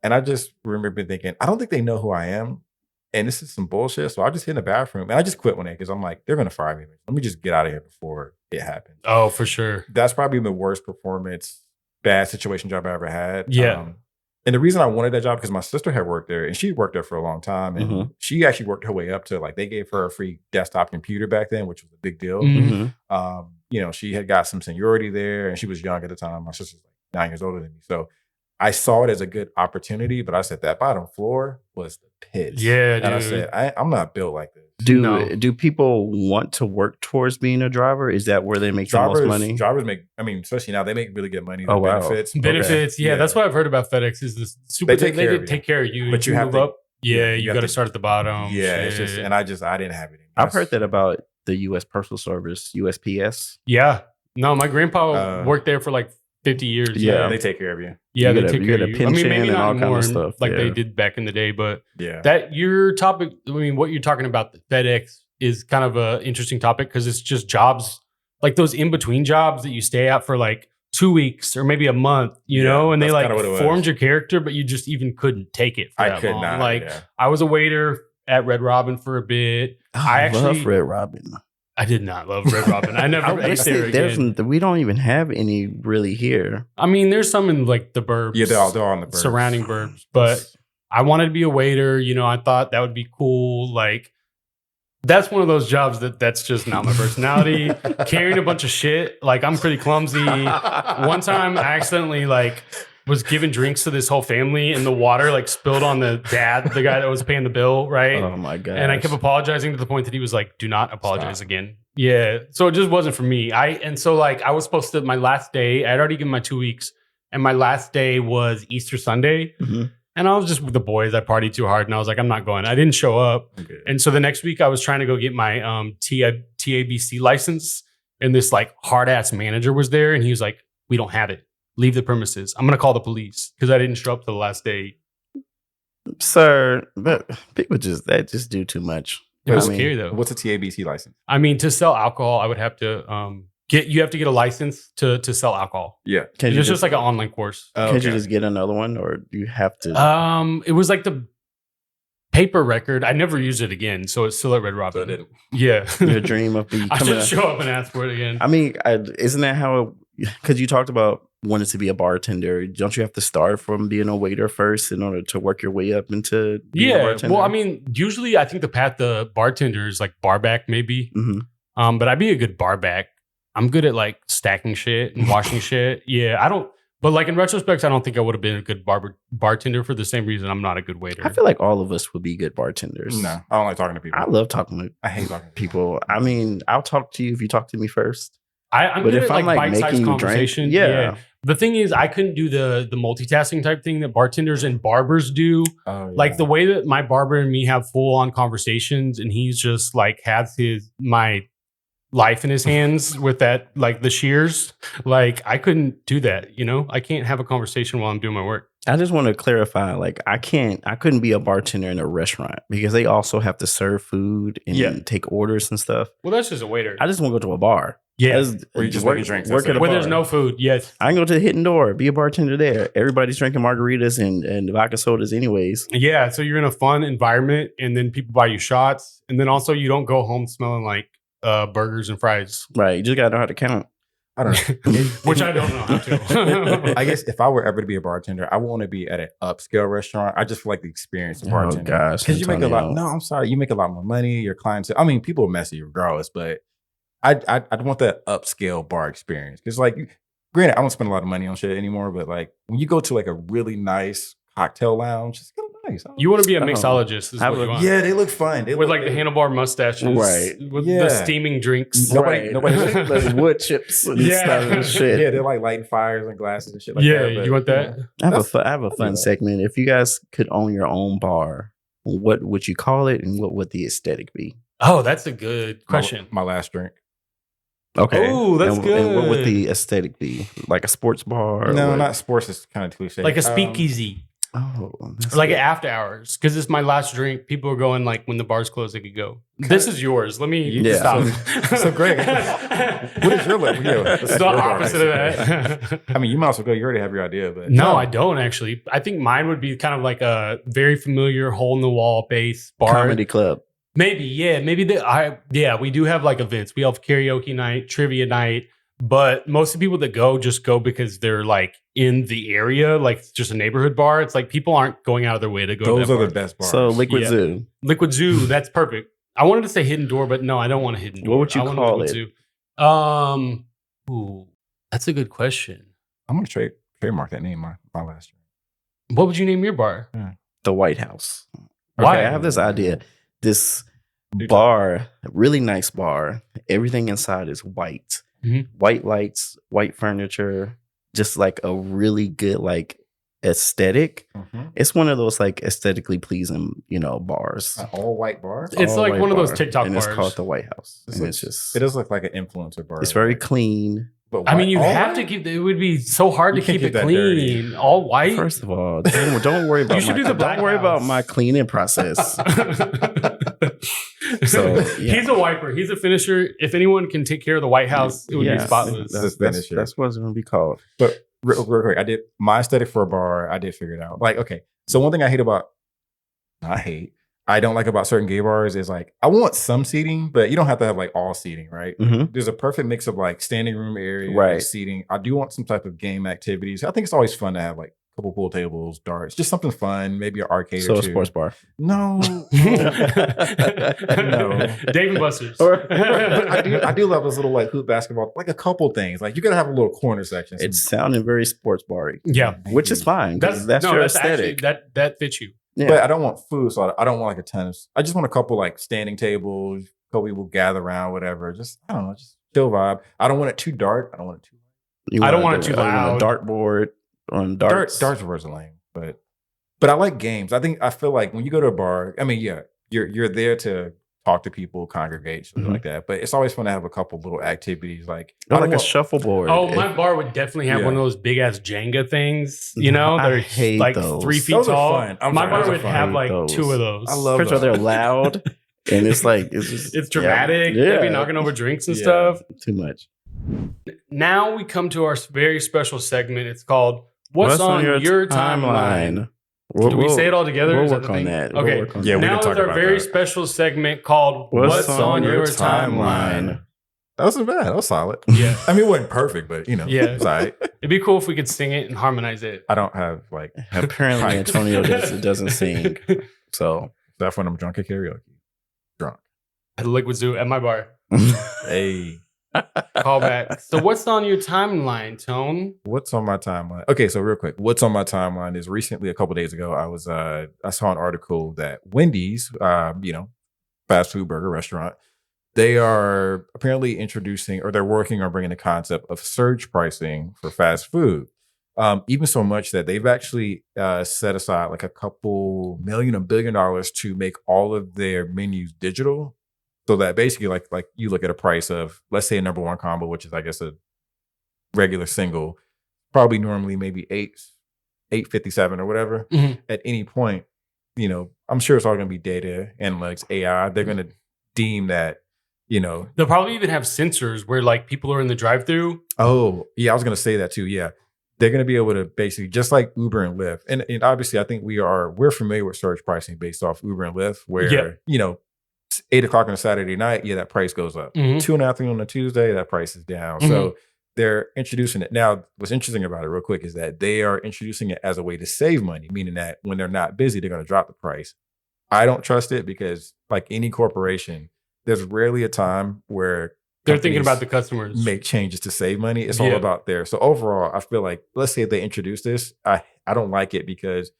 And I just remember thinking, I don't think they know who I am. And this is some bullshit. So I just hit in the bathroom and I just quit one day because I'm like, they're going to fire me. Let me just get out of here before it happens. Oh, for sure. That's probably the worst performance, bad situation job I ever had. Yeah. And the reason I wanted that job because my sister had worked there and she worked there for a long time. And she actually worked her way up to like, they gave her a free desktop computer back then, which was a big deal. You know, she had got some seniority there and she was young at the time. My sister's like 9 years older than me. So I saw it as a good opportunity, but I said that bottom floor was the pits. Yeah, and I said, I'm not built like this. Do people want to work towards being a driver? Is that where they make the most money? Drivers make, I mean, especially now, they make really good money. Oh, wow. Benefits. Yeah, that's what I've heard about FedEx is this super. They take care of you. But you have to up. Yeah, you got to start at the bottom. Yeah, it's just, and I didn't have it. I've heard that about the U.S. Postal Service, USPS. Yeah. No, my grandpa worked there for like 50 years. Yeah, they take care of you. Yeah, they take care of you. I mean, maybe and not all more kind of stuff like they did back in the day, but yeah, that your topic. I mean, what you're talking about, the FedEx, is kind of an interesting topic because it's just jobs like those in between jobs that you stay at for like 2 weeks or maybe a month, you know, and they like formed your character, but you just even couldn't take it. For that long. Not. Like I was a waiter at Red Robin for a bit. I actually love Red Robin. I did not love Red Robin. I never ate there again. We don't even have any really here. I mean, there's some in like the burbs. Yeah, they're all on the burbs. Surrounding burbs. But I wanted to be a waiter. You know, I thought that would be cool. Like, that's one of those jobs that's just not my personality. Carrying a bunch of shit. Like, I'm pretty clumsy. One time, I accidentally, like, was giving drinks to this whole family and the water like spilled on the dad, the guy that was paying the bill, right? Oh my god! And I kept apologizing to the point that he was like, "Do not apologize again." Yeah, so it just wasn't for me. So I was supposed to, my last day, I'd already given my 2 weeks, and my last day was Easter Sunday, and I was just with the boys. I partied too hard, and I was like, I'm not going. I didn't show up, and so the next week I was trying to go get my TABC license, and this like hard ass manager was there, and he was like, "We don't have it. Leave the premises. I'm going to call the police because I didn't show up to the last day." Sir, but people just do too much. It was scary though. What's a TABC license? I mean, to sell alcohol, I would have to you have to get a license to sell alcohol. Yeah. It's just like an online course. Can't you just get another one or do you have to? It was like paper record. I never used it again, so it's still at Red Robin. Yeah. Your dream of I becoming. just show up and ask for it again. I mean, isn't that how? Because you talked about wanting to be a bartender. Don't you have to start from being a waiter first in order to work your way up into being a bartender? Well, I mean, usually I think the path to bartender is like barback, maybe. Mm-hmm. But I'd be a good barback. I'm good at like stacking shit and washing shit. Yeah, I don't. But like in retrospect, I don't think I would have been a good bartender for the same reason I'm not a good waiter. I feel like all of us would be good bartenders. No, I don't like talking to people. I love talking to. I hate talking to people. I mean, I'll talk to you if you talk to me first. I'm But good if at I'm, like like, bite-sized making you drink, conversation. yeah. The thing is, I couldn't do the multitasking type thing that bartenders and barbers do. Oh, yeah. Like the way that my barber and me have full on conversations, and he's just like has my life in his hands with that, like the shears. Like I couldn't do that. You know, I can't have a conversation while I'm doing my work. I just want to clarify, like I couldn't be a bartender in a restaurant because they also have to serve food and take orders and stuff. Well, that's just a waiter. I just want to go to a bar. Yeah. Where you just make your drinks. Work at a Where bar. there's no food. Yes. I can go to the Hidden Door, be a bartender there. Everybody's drinking margaritas and vodka sodas anyways. Yeah. So you're in a fun environment, and then people buy you shots, and then also you don't go home smelling like burgers and fries. Right. You just got to know how to count. I don't know. Which I don't know how to. I guess if I were ever to be a bartender, I want to be at an upscale restaurant. I just feel like the experience of bartending. Oh, gosh. Because you make a lot. Antonio. No, I'm sorry. You make a lot more money. Your clients. I mean, people are messy regardless, but I'd want that upscale bar experience. Because, like, granted, I don't spend a lot of money on shit anymore, but like when you go to like a really nice cocktail lounge, it's kind of nice. You want to be a Oh. mixologist, is what you want. Yeah, they look fun. They With look, like the handlebar mustaches. Right. With Yeah. the steaming drinks. Nobody- like wood chips and Yeah. stuff and shit. Yeah, they're like lighting fires and glasses and shit like Yeah, that. but, you want that? I have That's- I have a fun yeah. segment. If you guys could own your own bar, what would you call it, and what would the aesthetic be? Oh, that's a good question. My last drink. Okay. Oh, that's And what would good. the aesthetic be? Like a sports bar? or No, what? not sports. It's kind of cliche. Like a speakeasy. Oh, that's Like good. an after hours. Because it's my last drink. People are going like when the bar's closed, they could go. This is yours. Let me Yeah. stop. So, Greg, what is your level? Yeah, this It's is the your bar, opposite of actually. that. I mean, you might as well go. You already have your idea, but No, I don't actually. I think mine would be kind of like a very familiar hole in the wall base bar. Comedy club. Maybe, yeah. Maybe we do have like events. We have karaoke night, trivia night, but most of the people that go just go because they're like in the area, like just a neighborhood bar. It's like people aren't going out of their way to go. those to that are bar. the best bars. So Liquid Yeah. Zoo. Liquid Zoo. That's perfect. I wanted to say Hidden Door, but no, I don't want a Hidden Door. What would you I want a call Liquid it? Zoo. Ooh, that's a good question. I'm gonna trademark that name. My last drink. What would you name your bar? The White House. Why? Okay, I have this idea. This Do bar, really nice bar. Everything inside is white. Mhm. White lights, white furniture, just like a really good like aesthetic. It's one of those like aesthetically pleasing, bars. An all white bar. It's All like white one of those bar, TikTok and bars. it's called the White House. This And looks- it's just It does look like an influencer bar. it's very clean. But I mean, you all have white? to keep. It would be so hard You to can't keep it keep that clean. dirty. All white. First of all, don't worry about should do the Black don't worry about House. my cleaning process. So, yeah. He's a wiper. He's a finisher. If anyone can take care of the White House, it would Yeah, be spotless. That's what's going to be called. But real quick, I did my aesthetic for a bar. I did figure it out. Like, okay, so one thing I don't like about certain gay bars is like I want some seating, but you don't have to have like all seating, right? Mm-hmm. There's a perfect mix of like standing room area, Right. seating. I do want some type of game activities. I think it's always fun to have like a couple pool tables, darts, just something fun, maybe an arcade So or a two. sports bar. No, no. Dave and Buster's. But I do love those little like hoop basketball, like a couple things. Like you gotta have a little corner section. It's sounding very sports bar-y, Yeah. which is fine. That's your aesthetic. Actually, that fits you. Yeah. But I don't want food, so I don't want like a ton of. I just want a couple like standing tables, a couple people gather around, whatever. Just I don't know, just chill vibe. I don't want it too dark. I don't want it too. You I don't wanna want it do too loud. A dartboard on darts. Darts are lame, but I like games. I feel like when you go to a bar, I mean, yeah, you're there to talk to people, congregate, something Mhm. like that. But it's always fun to have a couple little activities like Or I don't like a want- shuffleboard. Oh, my bar would definitely have Yeah. one of those big ass Jenga things. You know, I they're hate like those. 3 feet Those are tall. fun. I'm My sorry, bar those are would fun. have like Those. 2 of those. I love First of all, those. they're loud, and it's like it's just It's dramatic. They'd be knocking over drinks and Yeah. stuff. too much. Now we come to our very special segment. It's called What's on Your Timeline? Do we say it all together? We'll Is that work the on thing? that. Okay. We'll work on Yeah, that. we can Now talk is our about very that. special segment called What's on your timeline? That wasn't bad. That was solid. Yeah. I mean, it wasn't perfect, but Yeah. it's all right. It'd be cool if we could sing it and harmonize it. I don't have like Apparently, Right. Antonio doesn't sing. So, that's when I'm drunk at karaoke. Drunk. At the Liquid Zoo at my bar. Hey, Call back. So what's on your timeline, Tone? what's on my timeline? Okay, so real quick, what's on my timeline is recently, a couple days ago, I saw an article that Wendy's, fast food burger restaurant, they are apparently introducing, or they're working on bringing the concept of surge pricing for fast food. Even so much that they've actually set aside like $1 billion to make all of their menus digital. So that basically, like you look at a price of, let's say, a number one combo, which is, I guess, a regular single, probably normally maybe $8.57 or whatever. Mhm. At any point, I'm sure it's all going to be data analytics, AI. They're going to deem that, They'll probably even have sensors where like people are in the drive-through. oh yeah, I was going to say that too. Yeah, they're going to be able to basically, just like Uber and Lyft, and obviously, I think we're familiar with surge pricing based off Uber and Lyft, where Yeah. 8 o'clock on a Saturday night, that price goes up. Mhm. 2 in the afternoon on a Tuesday, that price is down. So they're introducing it. Now, what's interesting about it real quick is that they are introducing it as a way to save money, meaning that when they're not busy, they're going to drop the price. I don't trust it because, like any corporation, there's rarely a time where They're thinking companies about the customers. make changes to save money. It's all Yeah. about there. So overall, I feel like, let's say if they introduce this, I don't like it because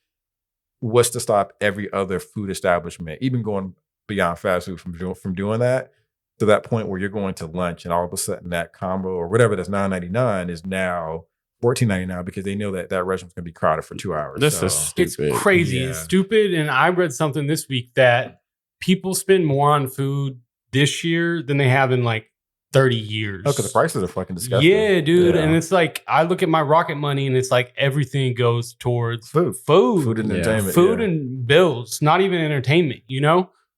what's to stop every other food establishment, even going beyond fast food, from doing that to that point where you're going to lunch and all of a sudden that combo or whatever that's $9.99 is now $14.99 because they know that restaurant's going to be crowded for 2 hours. This So, is It's stupid. crazy Yeah. and stupid. And I read something this week that people spend more on food this year than they have in like 30 years. because the prices are fucking disgusting. Yeah, dude. Yeah. And it's like, I look at my Rocket Money and it's like everything goes towards Food. food, Food and Yeah. entertainment. food yeah. and bills, not even entertainment,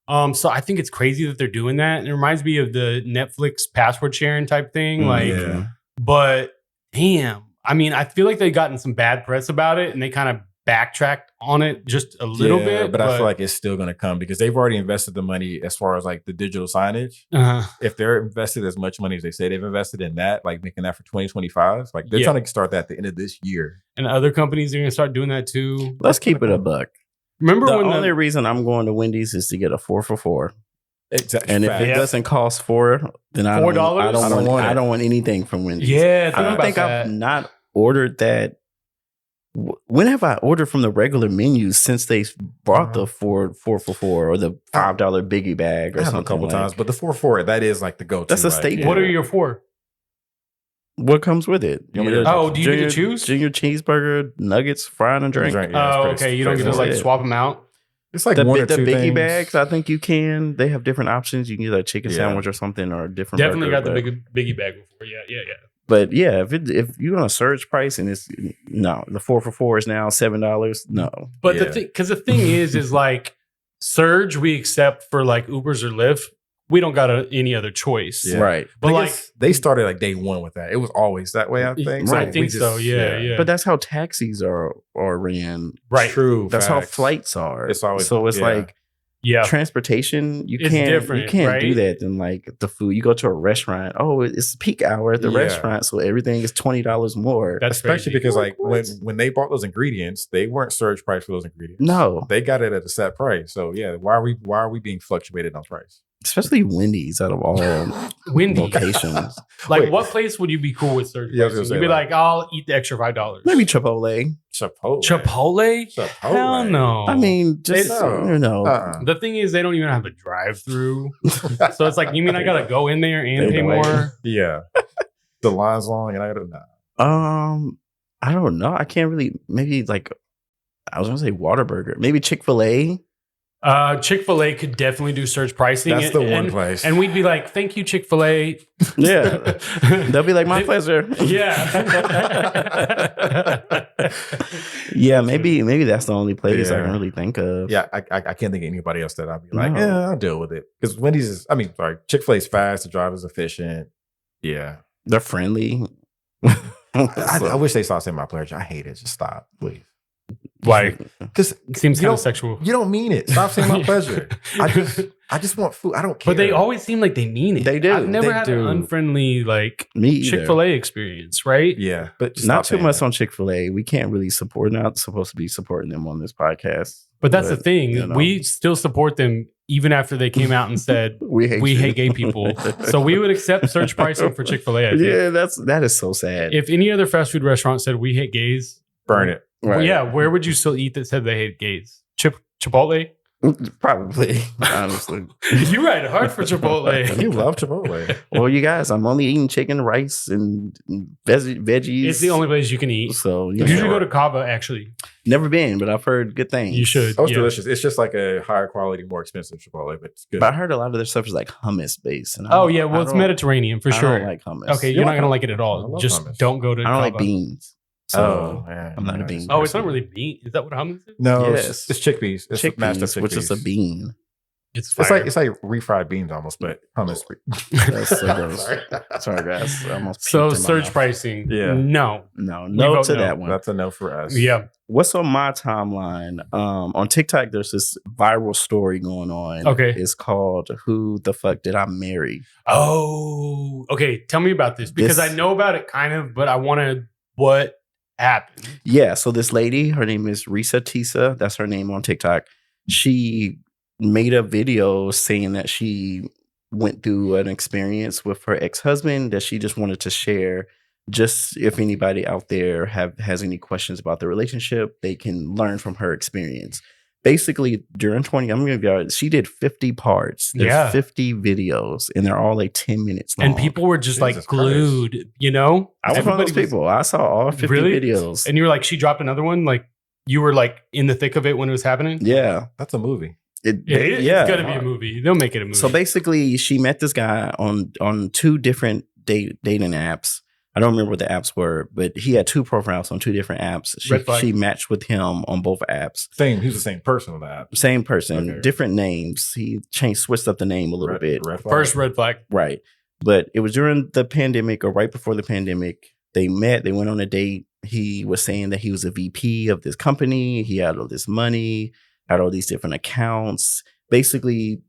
So I think it's crazy that they're doing that. And it reminds me of the Netflix password sharing type thing. Like, Yeah. but damn, I mean, I feel like they've gotten some bad press about it and they kind of backtracked on it just a little bit. But I feel like it's still going to come because they've already invested the money as far as like the digital signage. If they're invested as much money as they say they've invested in that, like making that for 2025, like they're Yeah. trying to start that at the end of this year. and other companies are going to start doing that too. Let's keep it a buck. Remember The when only reason I'm going to Wendy's is to get a 4 for $4. Exactly. And if it Yeah. doesn't cost $4, then I $4? I don't want anything from Wendy's. Yeah, I don't think I've not ordered that. When have I ordered from the regular menu since they brought the 4 for $4 or the $5 biggie bag or I have something? a couple like- times, but the 4 that is like the go-to. That's a like, staple. What are your 4? What comes with it? You want me to- Oh, do you get to choose? Junior cheeseburger, nuggets, fried and drink. Drink, yeah, it's Oh, pretty- okay. You don't get to pretty like simple. swap them out. It's like The, one or the two biggie things. bags, I think you can. They have different options. You can get a chicken Yeah. sandwich or something or a different. Definitely burger, got the but- biggie bag before. Yeah. But yeah, if you're gonna surge price and it's no, the 4 for $4 is now $7. No, But Yeah. the thing is like Surge we accept for like Ubers or Lyft. We don't got any other choice. Yeah. right. But I like, guess they started like day one with that. It was always that way, I think. Right. I think so. Yeah. But that's how taxis are ran. right. True. That's facts. how flights are. It's always- so. It's yeah. like Yeah. transportation. You It's can't different, do right? that than like the food. You go to a restaurant. Oh, it's peak hour at the Yeah. restaurant, so everything is $20 more. That's Especially crazy. because like What? when they bought those ingredients, they weren't surge price for those ingredients. No, They got it at a set price. So yeah, why are we being fluctuated on price? especially Wendy's out of all Windy. locations. Like, Wait. what place would you be cool with Surge? Yeah, I was pricing? gonna You'd be say, like, I'll eat the extra $5. Maybe Chipotle. Chipotle. Chipotle? Hell no. I mean, just No. you know, Uh-uh. the thing is, they don't even have a drive-through, so it's like, you mean I gotta go in there and They pay don't. more? Yeah. The line's long and I don't know. I don't know. I can't really. Maybe like I was gonna say Whataburger. Maybe Chick-fil-A. Chick-fil-A could definitely do surge pricing. That's the one and, place. and we'd be like, thank you, Chick-fil-A. Yeah, they'll be like, my pleasure. Yeah. Yeah, maybe that's the only place I Yeah. can really think of. Yeah, I can't think of anybody else that I'd be like, No. yeah, I'll deal with it. Because Wendy's is, Chick-fil-A is fast, the driver's efficient. Yeah. They're friendly. I wish they saw Say My Pledge. I hate it. Just stop, please. Like, Because it seems you kind of don't- sexual. you don't mean it. Stop saying my pleasure. I just want food. I don't care. But they always seem like they mean it. They do. I've never They had do. an unfriendly like Me either. Chick-fil-A experience, right? Yeah, but just Not stop too saying much that. on Chick-fil-A. We can't really support. Not supposed to be supporting them on this podcast. But that's the thing. you know. We still support them even after they came out and said We hate we you. hate gay people. So we would accept surge pricing for Chick-fil-A. I think. Yeah, that is so sad. If any other fast food restaurant said we hate gays, Burn it. well, yeah, where would you still eat that said they hate gays? Chipotle? Probably, honestly. You ride hard for Chipotle. You love Chipotle. Well, you guys, I'm only eating chicken, rice, and veggies. It's the only place you can eat. So You should go to Cava, actually. Never been, but I've heard good things. You should. Oh, it's Yeah. delicious. It's just like a higher quality, more expensive Chipotle, but it's good. But I heard a lot of their stuff is like hummus based. And I Oh, don't- yeah. Well, I it's don't- Mediterranean for I sure. don't like hummus. Okay, You you're not like going to hummus? like it at I all. love Just hummus. don't go to I don't like Cava. beans. So yeah. I'm not a Nice. bean. Oh, it's not person. really bean. Is that what hummus is? No, Yes. it's chickpeas. It's mashed up Chickpeas, which is a chickpeas. bean. It's It's fire. like refried beans almost, but hummus. That's so gross. Sorry. Sorry, guys. I almost So puked in my surge mouth. pricing. Yeah. No. No vote to no. that one. That's a no for us. Yeah. What's on my timeline? On TikTok, there's this viral story going on. Okay. It's called "Who the Fuck Did I Marry?" Oh, okay. Tell me about this because This- I know about it kind of, but I want to. What happened? Yeah, so this lady, her name is Risa Tisa. That's her name on TikTok. She made a video saying that she went through an experience with her ex-husband that she just wanted to share. Just if anybody out there has any questions about the relationship, they can learn from her experience. Basically, during I'm gonna be honest, she did 50 parts. There's Yeah. 50 videos, and they're all like 10 minutes long. And people were just like Jesus glued, you know? I was one of Everybody those people. I saw all 50 Really? videos. And you were like, she dropped another one? Like, you were like in the thick of it when it was happening? Yeah. That's a movie. Yeah. It's got to be a movie. They'll make it a movie. So basically, she met this guy on two different dating apps. I don't remember what the apps were, but he had two profiles on two different apps. Red flag. She matched with him on both apps. Same. He was the same person on the app. Same person, Okay. different names. He switched up the name a little bit. Red flag. First red flag. Right. But it was during the pandemic or right before the pandemic. They met, they went on a date. He was saying that he was a VP of this company. He had all this money, had all these different accounts. Basically,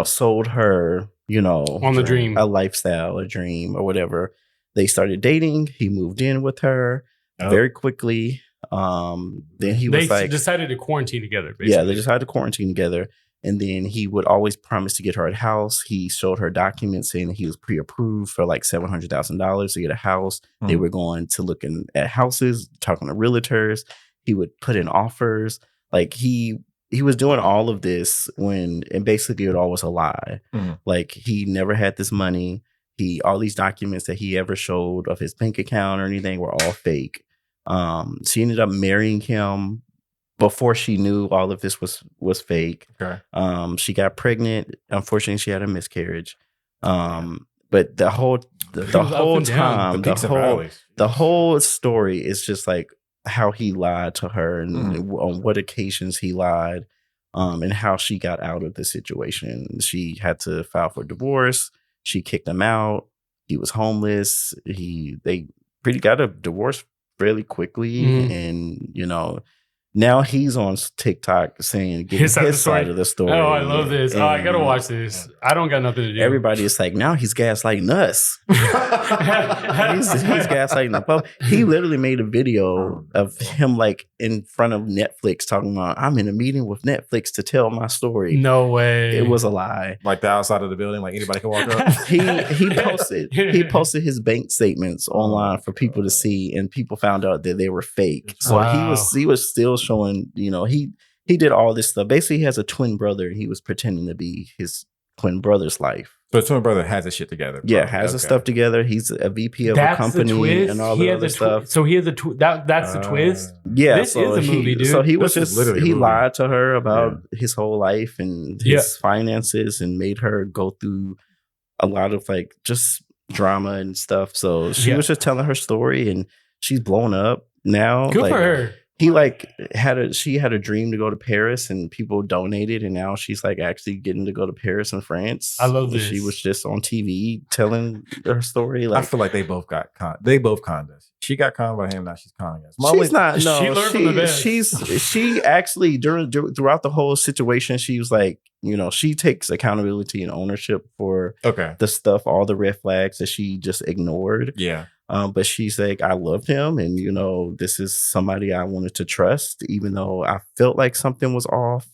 sold her, On the dream. a lifestyle, a dream, or whatever. They started dating. He moved in with her Oh. very quickly. Then he was They like, decided to quarantine together, basically. yeah, they just had to quarantine together. And then he would always promise to get her a house. He showed her documents saying that he was pre-approved for like $700,000 to get a house. They were going to look at houses, talking to realtors. He would put in offers. Like he was doing all of this and basically it all was a lie. Mhm. Like he never had this money. All these documents that he ever showed of his bank account or anything were all fake. She ended up marrying him before she knew all of this was fake. Okay. She got pregnant. Unfortunately, she had a miscarriage. But the whole whole and down. time, The peaks and valleys. the whole story is just like how he lied to her and Mhm. on what occasions he lied, and how she got out of the situation. She had to file for divorce. She kicked him out. He was homeless. They pretty got a divorce fairly quickly, Mhm. and now he's on TikTok saying getting His his, side side of of the story. Oh, I love this. Oh, I got to And watch this. I don't got nothing to do. Everybody is like, now he's gaslighting us. he's gaslighting the public. He literally made a video of him like in front of Netflix talking about, I'm in a meeting with Netflix to tell my story. No way. It was a lie. Like the outside of the building, like anybody can walk up. He posted his bank statements online for people to see, and people found out that they were fake. So Wow. he was still showing, he did all this stuff. Basically, he has a twin brother, and he was pretending to be his twin brother's life. But twin brother has his shit together. Yeah, bro. has his Okay. stuff together. He's a VP of That's a company the twist. and all He the had other the stuff. So he had the that's the twist. Yeah, This so is a movie, dude. So he was This is just literally a he movie. lied to her about his whole life and his Yeah. finances and made her go through a lot of like just drama and stuff. So she Yeah. was just telling her story and she's blown up now. Good like, for her. he like she had a dream to go to Paris and people donated, and now she's like actually getting to go to Paris and France. I love this. She was just on TV telling her story. I Like, feel like they both got conned. They both conned us. She got conned by him. Now she's conning us. she's not. No, She learned from the best. she actually throughout the whole situation, she was like, you know, she takes accountability and ownership for Okay. the stuff, all the red flags that she just ignored. Yeah. But she's like, I loved him, and you know, this is somebody I wanted to trust, even though I felt like something was off.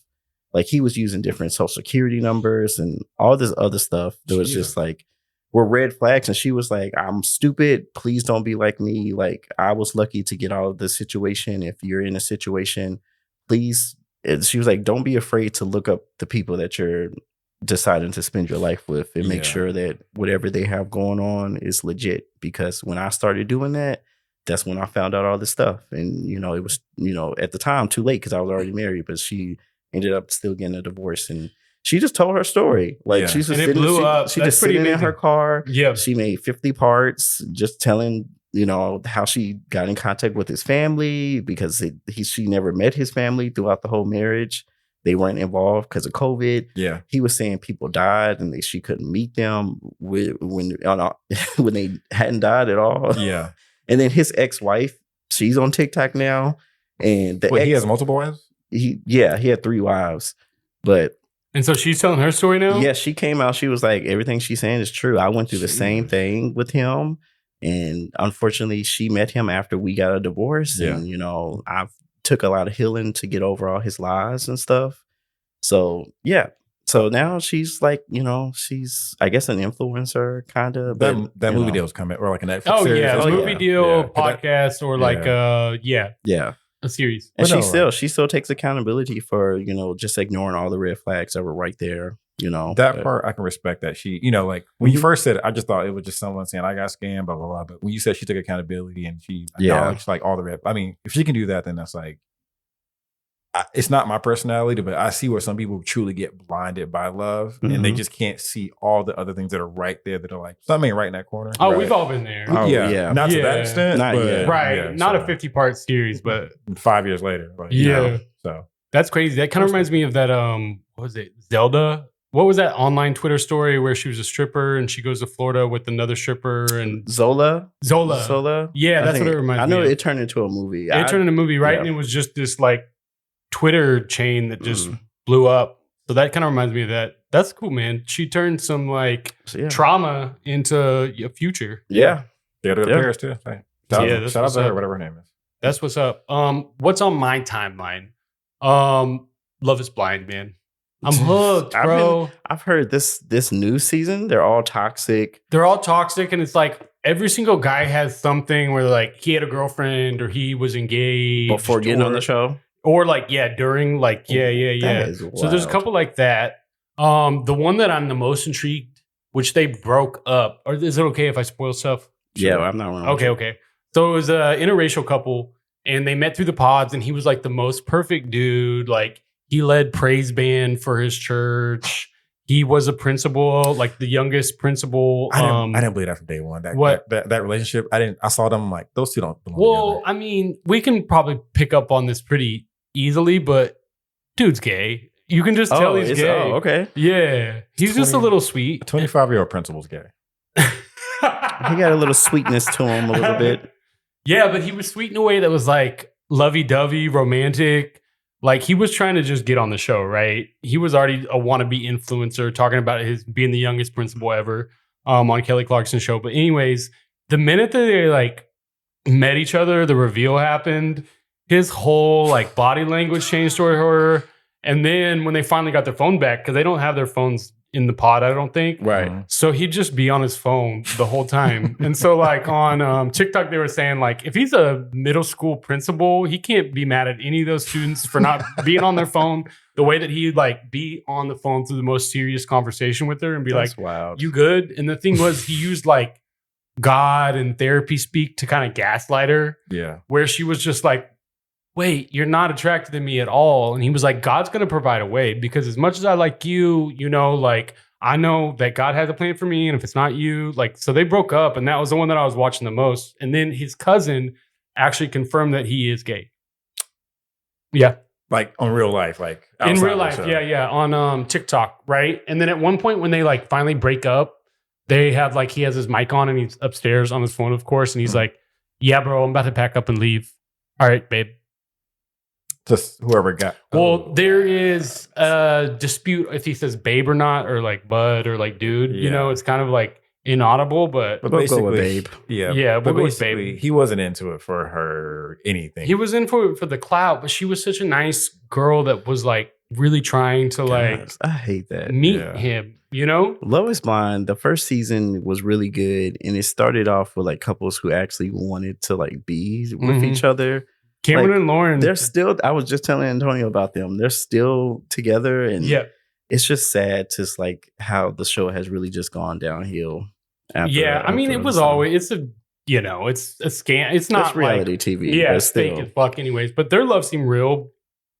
Like he was using different social security numbers and all this other stuff. That was just like were red flags. And she was like, I'm stupid. Please don't be like me. Like I was lucky to get out of the situation. If you're in a situation, please. And she was like, don't be afraid to look up the people that you're deciding to spend your life with and make sure that whatever they have going on is legit. Because when I started doing that, that's when I found out all this stuff. And, you know, it was, you know, at the time too late because I was already married, but she ended up still getting a divorce. And she just told her story. Like she's just she just sitting in her car. Yeah. She made 50 parts just telling, you know, how she got in contact with his family because she never met his family throughout the whole marriage. They weren't involved because of COVID. Yeah. He was saying people died and she couldn't meet them when they hadn't died at all. Yeah. And then his ex-wife, she's on TikTok now. And he has multiple wives? He had 3 wives. And so she's telling her story now? Yeah, she came out. She was like, everything she's saying is true. I went through the same thing with him. And unfortunately, she met him after we got a divorce. Yeah. And, you know, I've took a lot of healing to get over all his lies and stuff. So, yeah. So now she's like, you know, she's, I guess, an influencer kind of. That movie deal's coming, or like a Netflix Oh, series. yeah. Oh, Movie deal, podcast, or like, yeah. A series. And she still takes accountability for, you know, just ignoring all the red flags that were right there. You know, that part I can respect that she, you know, like when you first said it, I just thought it was just someone saying I got scammed, blah, blah, blah. But when you said she took accountability and she acknowledged like all the red, I mean, if she can do that, then that's like, it's not my personality, but I see where some people truly get blinded by love and they just can't see all the other things that are right there that are like, something ain't right in that corner. Oh, right? We've all been there. Oh, yeah. Not to that extent. Not yet. Right. Yeah, not a 50-part series, but 5 years later. Like, yeah. You know, so that's crazy. That kind of reminds me of that, what was it? Zelda? What was that online Twitter story where she was a stripper and she goes to Florida with another stripper and Zola? Yeah, that's what it reminds me of. I know it turned into a movie. It turned into a movie, right? Yeah. And it was just this like Twitter chain that just blew up. So that kind of reminds me of that. That's cool, man. She turned some like trauma into a future. Yeah. They go to Paris too. Shout out to her, whatever her name is. That's what's up. What's on my timeline? Love is Blind, man. I'm hooked, bro. I've heard this new season, they're all toxic. They're all toxic, and it's like every single guy has something where like he had a girlfriend or he was engaged Before getting on the show? Or like, during like, So there's a couple like that. The one that I'm the most intrigued, which they broke up, or is it okay if I spoil stuff? Sure. Yeah, I'm not wrong. Okay. So it was an interracial couple and they met through the pods and he was like the most perfect dude. Like he led praise band for his church. He was a principal, like the youngest principal. I didn't believe that from day one. That relationship, I saw them like those two don't belong together. I mean, we can probably pick up on this pretty easily, but dude's gay. You can just tell he's gay. Oh, okay. Yeah. He's just a little sweet. 25-year-old principal's gay. He got a little sweetness to him a little bit. Yeah, but he was sweet in a way that was like lovey-dovey, romantic. Like he was trying to just get on the show, right? He was already a wannabe influencer talking about his being the youngest principal ever on Kelly Clarkson's show. But anyways, the minute that they like met each other, the reveal happened. His whole like body language changed toward her. And then when they finally got their phone back, because they don't have their phones in the pod, I don't think. Right. So he'd just be on his phone the whole time. And so like on TikTok, they were saying like, if he's a middle school principal, he can't be mad at any of those students for not being on their phone the way that he'd like be on the phone through the most serious conversation with her and be That's like, wild. You good? And the thing was he used like God and therapy speak to kind of gaslight her. Yeah. Where she was just like, wait, you're not attracted to me at all. And he was like, God's going to provide a way because as much as I like you, you know, like I know that God has a plan for me. And if it's not you, like, so they broke up and that was the one that I was watching the most. And then his cousin actually confirmed that he is gay. Yeah. Like on real life, like In outside real of the life. show. Yeah. On TikTok. Right. And then at one point when they like finally break up, they have like, he has his mic on and he's upstairs on his phone, of course. And he's Mhm. like, yeah, bro, I'm about to pack up and leave. All right, babe. Just whoever got. Well, there is a dispute if he says babe or not, or like bud or like dude. You know, Yeah. it's kind of like inaudible, but But We'll go with basically, babe. yeah, Yeah, but we'll go with babe. basically, he wasn't into it for her anything. he was in for the clout. But she was such a nice girl that was like really trying to like Gosh, I hate that. meet Yeah. him. You know? Love is Blind, the first season was really good, and it started off with like couples who actually wanted to like be with Mhm. each other. Cameron Like, and Lauren. They're still. I was just telling Antonio about them. They're still together, and yeah, it's just sad to like how the show has really just gone downhill. yeah. I mean, it was always it's a it's a scam. It's not it's reality TV. Yeah, but it's fake still. as fuck, anyways. But their love seemed real.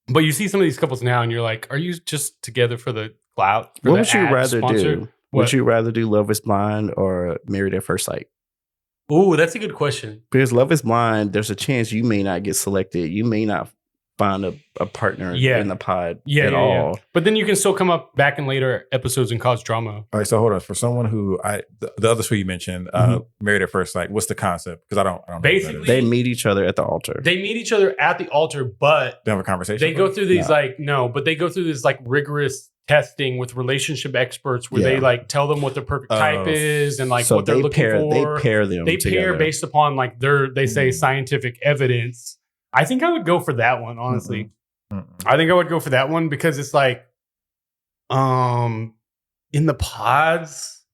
But you see some of these couples now, and you're like, are you just together for the clout? For What the would you ad rather sponsor? do? What? Would you rather do Love is Blind or Married at First Sight? Ooh, that's a good question. Because Love is Blind, there's a chance you may not get selected. You may not find a partner Yeah. in the pod Yeah, at yeah, all. yeah. But then you can still come up back in later episodes and cause drama. All right, so hold on. For someone who the other show you mentioned, Married at First Sight, what's the concept? Because I don't know what that is. Basically- They meet each other at the altar. They meet each other at the altar, but They have a conversation. they go through these No. but they go through this like rigorous testing with relationship experts where they Yeah. like tell them what the perfect type is and like so what they're they looking pair, for. They pair them. They together. pair based upon like they say Mm. scientific evidence. I think I would go for that one, honestly. Mm-mm. I think I would go for that one because it's like in the pods.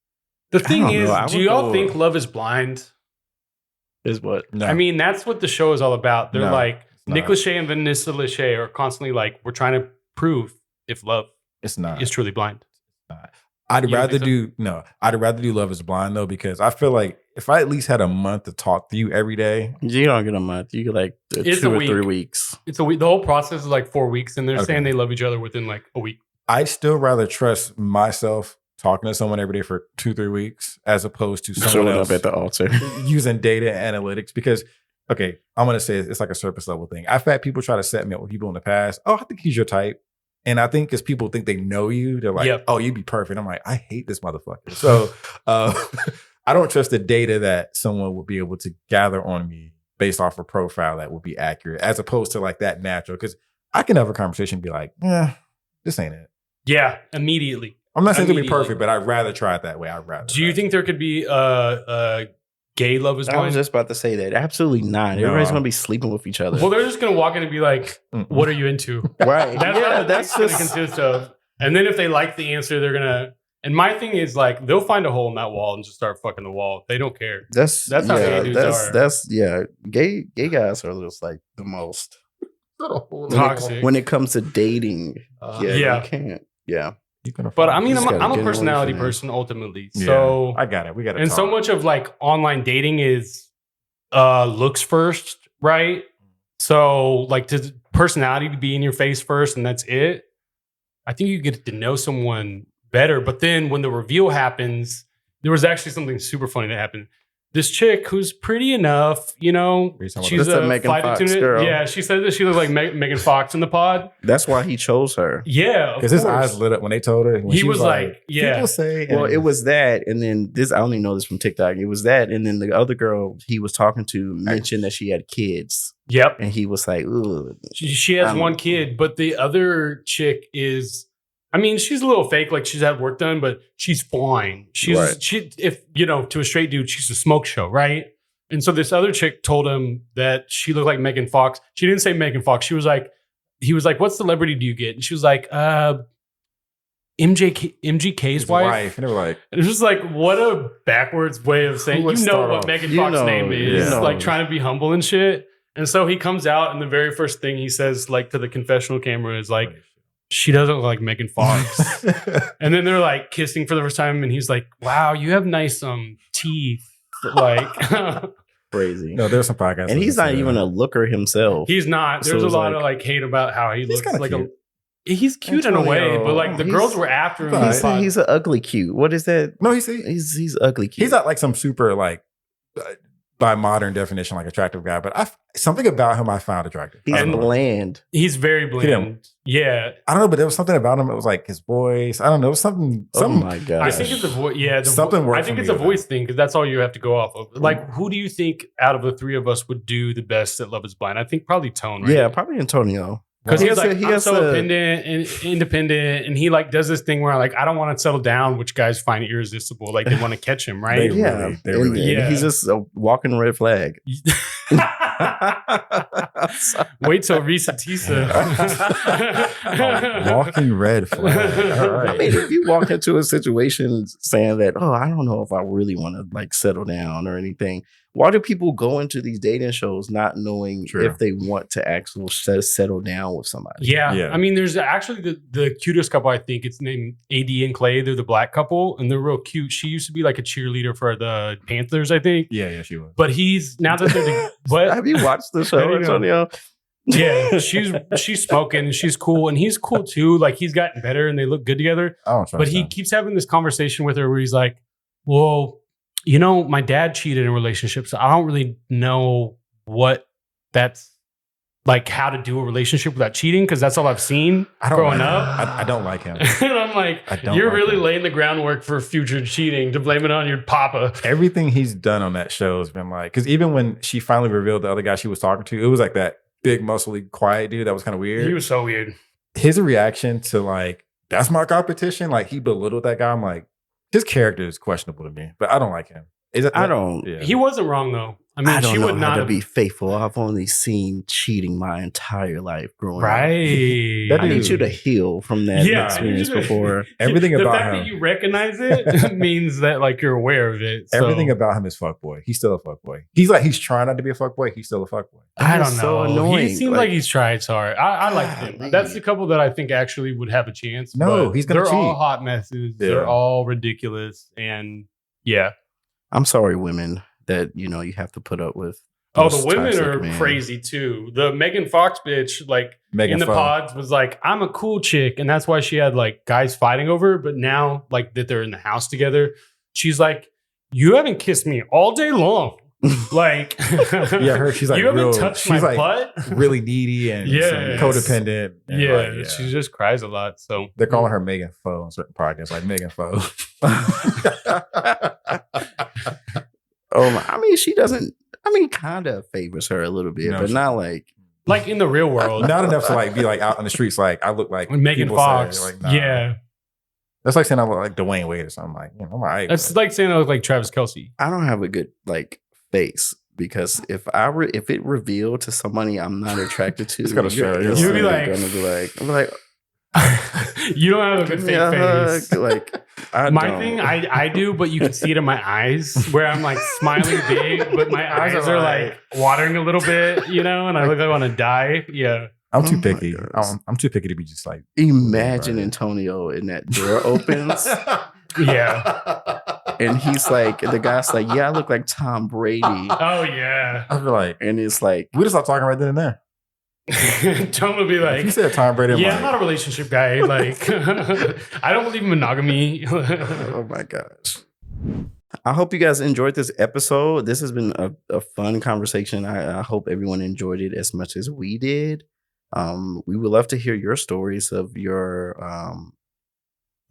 The thing don't know. is, I do would y'all go- think Love is Blind? Is what? No. I mean, that's what the show is all about. They're No, like it's not. Nick Lachey and Vanessa Lachey are constantly like, we're trying to prove if love It's not. is truly blind. I'd You don't rather think I'd rather do Love is Blind though, because I feel like if I at least had a month to talk to you every day, You don't get a month. You get like It's 2 a or week. 3 weeks. It's a week. The whole process is like 4 weeks, and they're Okay. saying they love each other within like a week. I'd still rather trust myself talking to someone every day for 2-3 weeks as opposed to someone Showing else up at the altar. using data analytics. Because okay, I'm gonna say it's like a surface level thing. I've had people try to set me up with people in the past. Oh, I think he's your type. And I think because people think they know you, they're like, Yep. oh, you'd be perfect. I'm like, I hate this motherfucker. So I don't trust the data that someone will be able to gather on me based off a profile that would be accurate, as opposed to like that natural. Because I can have a conversation and be like, this ain't it. Yeah, immediately. I'm not saying it's gonna be Immediately. perfect, but I'd rather try it that way. I'd rather. Do you try think there could be gay Love is I was Blind? just about to say that. Absolutely not. No. Everybody's gonna be sleeping with each other. Well, they're just gonna walk in and be like, it? Mm-mm. "What are you into?" right? That's yeah, what that's gonna just. consist of. And then if they like the answer, they're gonna. And my thing is like they'll find a hole in that wall and just start fucking the wall. They don't care. That's That's how gay dudes are. That's Gay guys are just like the most Toxic. when it comes to dating. Yeah, yeah. you can't. Yeah, You're gonna But find I mean, just I'm gotta a get away personality from that. person ultimately. Yeah, So I got it. We got it. and so much of like online dating is looks first, right? So like to personality to be in your face first and that's it. I think you get to know someone better. But then when the reveal happens, there was actually something super funny that happened. This chick who's pretty enough, you know, Are you talking about she's this? a The Megan flight Fox attendant. girl. Yeah, she said that she looked like Megan Fox in the pod. that's why he chose her. Yeah, of because his course. eyes lit up when they told her. When He she was like, yeah. People say, Well, it was that, and then this. I only know this from TikTok. It was that, and then the other girl he was talking to mentioned that she had kids, Yep. and he was like, "Ooh, She has one kid, but the other chick is, I mean, she's a little fake, like she's had work done, but she's fine. She's Right. if you know, to a straight dude, she's a smoke show, right? And so this other chick told him that she looked like Megan Fox. She didn't say Megan Fox. She was like, he was like, "What celebrity do you get?" And she was like, MGK's his wife. And they were like, And it was just like, what a backwards way of saying, Who would you know start what off? Megan You Fox's know, name is, yeah. like trying to be humble and shit. And so he comes out, and the very first thing he says, like to the confessional camera, is like, she doesn't look like Megan Fox. And then they're like kissing for the first time, and he's like, wow, you have nice teeth. Like, crazy." no, there's some podcasts. And he's that not say even that. a looker himself. he's not. So There's a it's lot like- of like hate about how he He's looks kinda like cute. he's cute in a way, Antonio, but like the he's- girls were after him. in He's the pod. He's an ugly cute. What is that? No, He's ugly cute. he's not like some super like by modern definition like attractive guy. But something about him I found attractive. He's I don't know. bland. He's very bland. Yeah. I don't know, but there was something about him. It was like his voice. I don't know. It was something. Oh my god! I think it's a voice. Yeah, Something worked I think for it's me a with voice thing because that's all you have to go off of. Like, who do you think out of the three of us would do the best at Love Is Blind? I think probably Tone. Right? Yeah, probably Antonio. Because He he's has like, a- I'm so independent, and he like does this thing where like I don't want to settle down, which guys find irresistible. Like they want to catch him, right? They Yeah, really- they and- really- and he's just a walking red flag. Wait till Risa Tisa. Walking red flag. All I right. mean, if you walk into a situation saying that, oh, I don't know if I really want to like settle down or anything, why do people go into these dating shows not knowing True. if they want to actually settle down with somebody? Yeah. Yeah. I mean, there's actually the cutest couple. I think it's named AD and Clay. They're the black couple, and they're real cute. She used to be like a cheerleader for the Panthers, I think. Yeah, she was. But he's now that they're what? Have you watched the show, How do you know? Antonio? Yeah, she's smoking and she's cool, and he's cool too. Like he's gotten better, and they look good together. I don't trust But he them. keeps having this conversation with her where he's like, well, you know, my dad cheated in relationships. So I don't really know what that's like, how to do a relationship without cheating, because that's all I've seen I don't growing like him. up. I don't like him. And I'm like, I don't you're like really him. laying the groundwork for future cheating to blame it on your papa. Everything he's done on that show has been like, because even when she finally revealed the other guy she was talking to, it was like that big, muscly, quiet dude that was kind of weird. He was so weird. His reaction to like, that's my competition, like he belittled that guy. I'm like, his character is questionable to me, but I don't like him. Is it? I don't. Yeah. He wasn't wrong though. I mean, I don't she know would how not to have be faithful. I've only seen cheating my entire life growing up. right. That I need dude- you to heal from that Yeah, experience I need you to- before. Everything the about fact him. that you recognize it means that like you're aware of it. So, Everything about him is fuckboy. He's still a fuckboy. He's like, he's trying not to be a fuckboy. He's still a fuckboy. I don't That's know. so annoying. He seems like he's tried so hard. I like Golly. him. That's the couple that I think actually would have a chance. No, but he's gonna They're all cheat. hot messes. Yeah. They're all ridiculous, and yeah. I'm sorry, women, that you have to put up with. Oh, those the women toxic are men. crazy too. The Megan Fox bitch, like Megan in the Fox. pods, was like, "I'm a cool chick," and that's why she had like guys fighting over her. But now, like that they're in the house together, she's like, "You haven't kissed me all day long." Like, Yeah, she's like you haven't real- touched she's my like butt. really needy and Yes. codependent. And Yeah, like, she just cries a lot. So they're calling her Megan Foe on certain podcasts, like Megan Foe. I mean, she doesn't. I mean, kind of favors her a little bit, No, but she- not like. like in the real world, Not enough to like be like out on the streets. Like I look like Megan people Fox. say, like, nah. Yeah, That's like saying I look like Dwayne Wade or something. Like, I'm all right. that's like saying I look like Travis Kelce. I don't have a good like face because if if it revealed to somebody I'm not attracted to, It's gonna show. you're You'll be instantly like- gonna be like, I'm like, You don't have a good give me a fake face. hug. Like, I My don't. thing, I do, but you can see it in my eyes where I'm like smiling big, but my eyes are like watering a little bit, and I look like I want to die. Yeah. I'm Oh too my picky. goodness. I'm too picky to be just like. Imagine Right. Antonio and that door opens Yeah. and he's like, the guy's like, yeah, I look like Tom Brady. Oh, yeah. I feel like And it's like, we just stopped talking right then and there. Tom will be If you like, said Tom Brady, I'm yeah, like, I'm not a relationship guy. Like, I don't believe in monogamy. oh my gosh. I hope you guys enjoyed this episode. This has been a fun conversation. I hope everyone enjoyed it as much as we did. We would love to hear your stories of your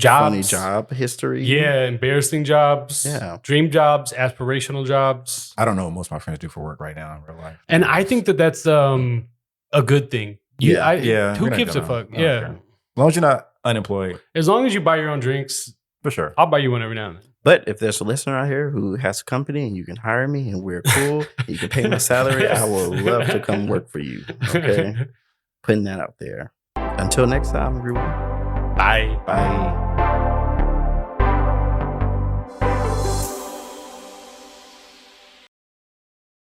funny Jobs. job history. Yeah, embarrassing jobs. Yeah. Dream jobs, aspirational jobs. I don't know what most of my friends do for work right now in real life. And I think that that's a good thing. Yeah, yeah, Who we're not gives a gonna- fuck? I don't Yeah. care. As long as you're not unemployed, As long as you buy your own drinks, for sure. I'll buy you one every now and then. But if there's a listener out here who has a company and you can hire me and we're cool, you can pay my salary, I would love to come work for you. Okay. Putting that out there. Until next time, everyone. Bye. Bye.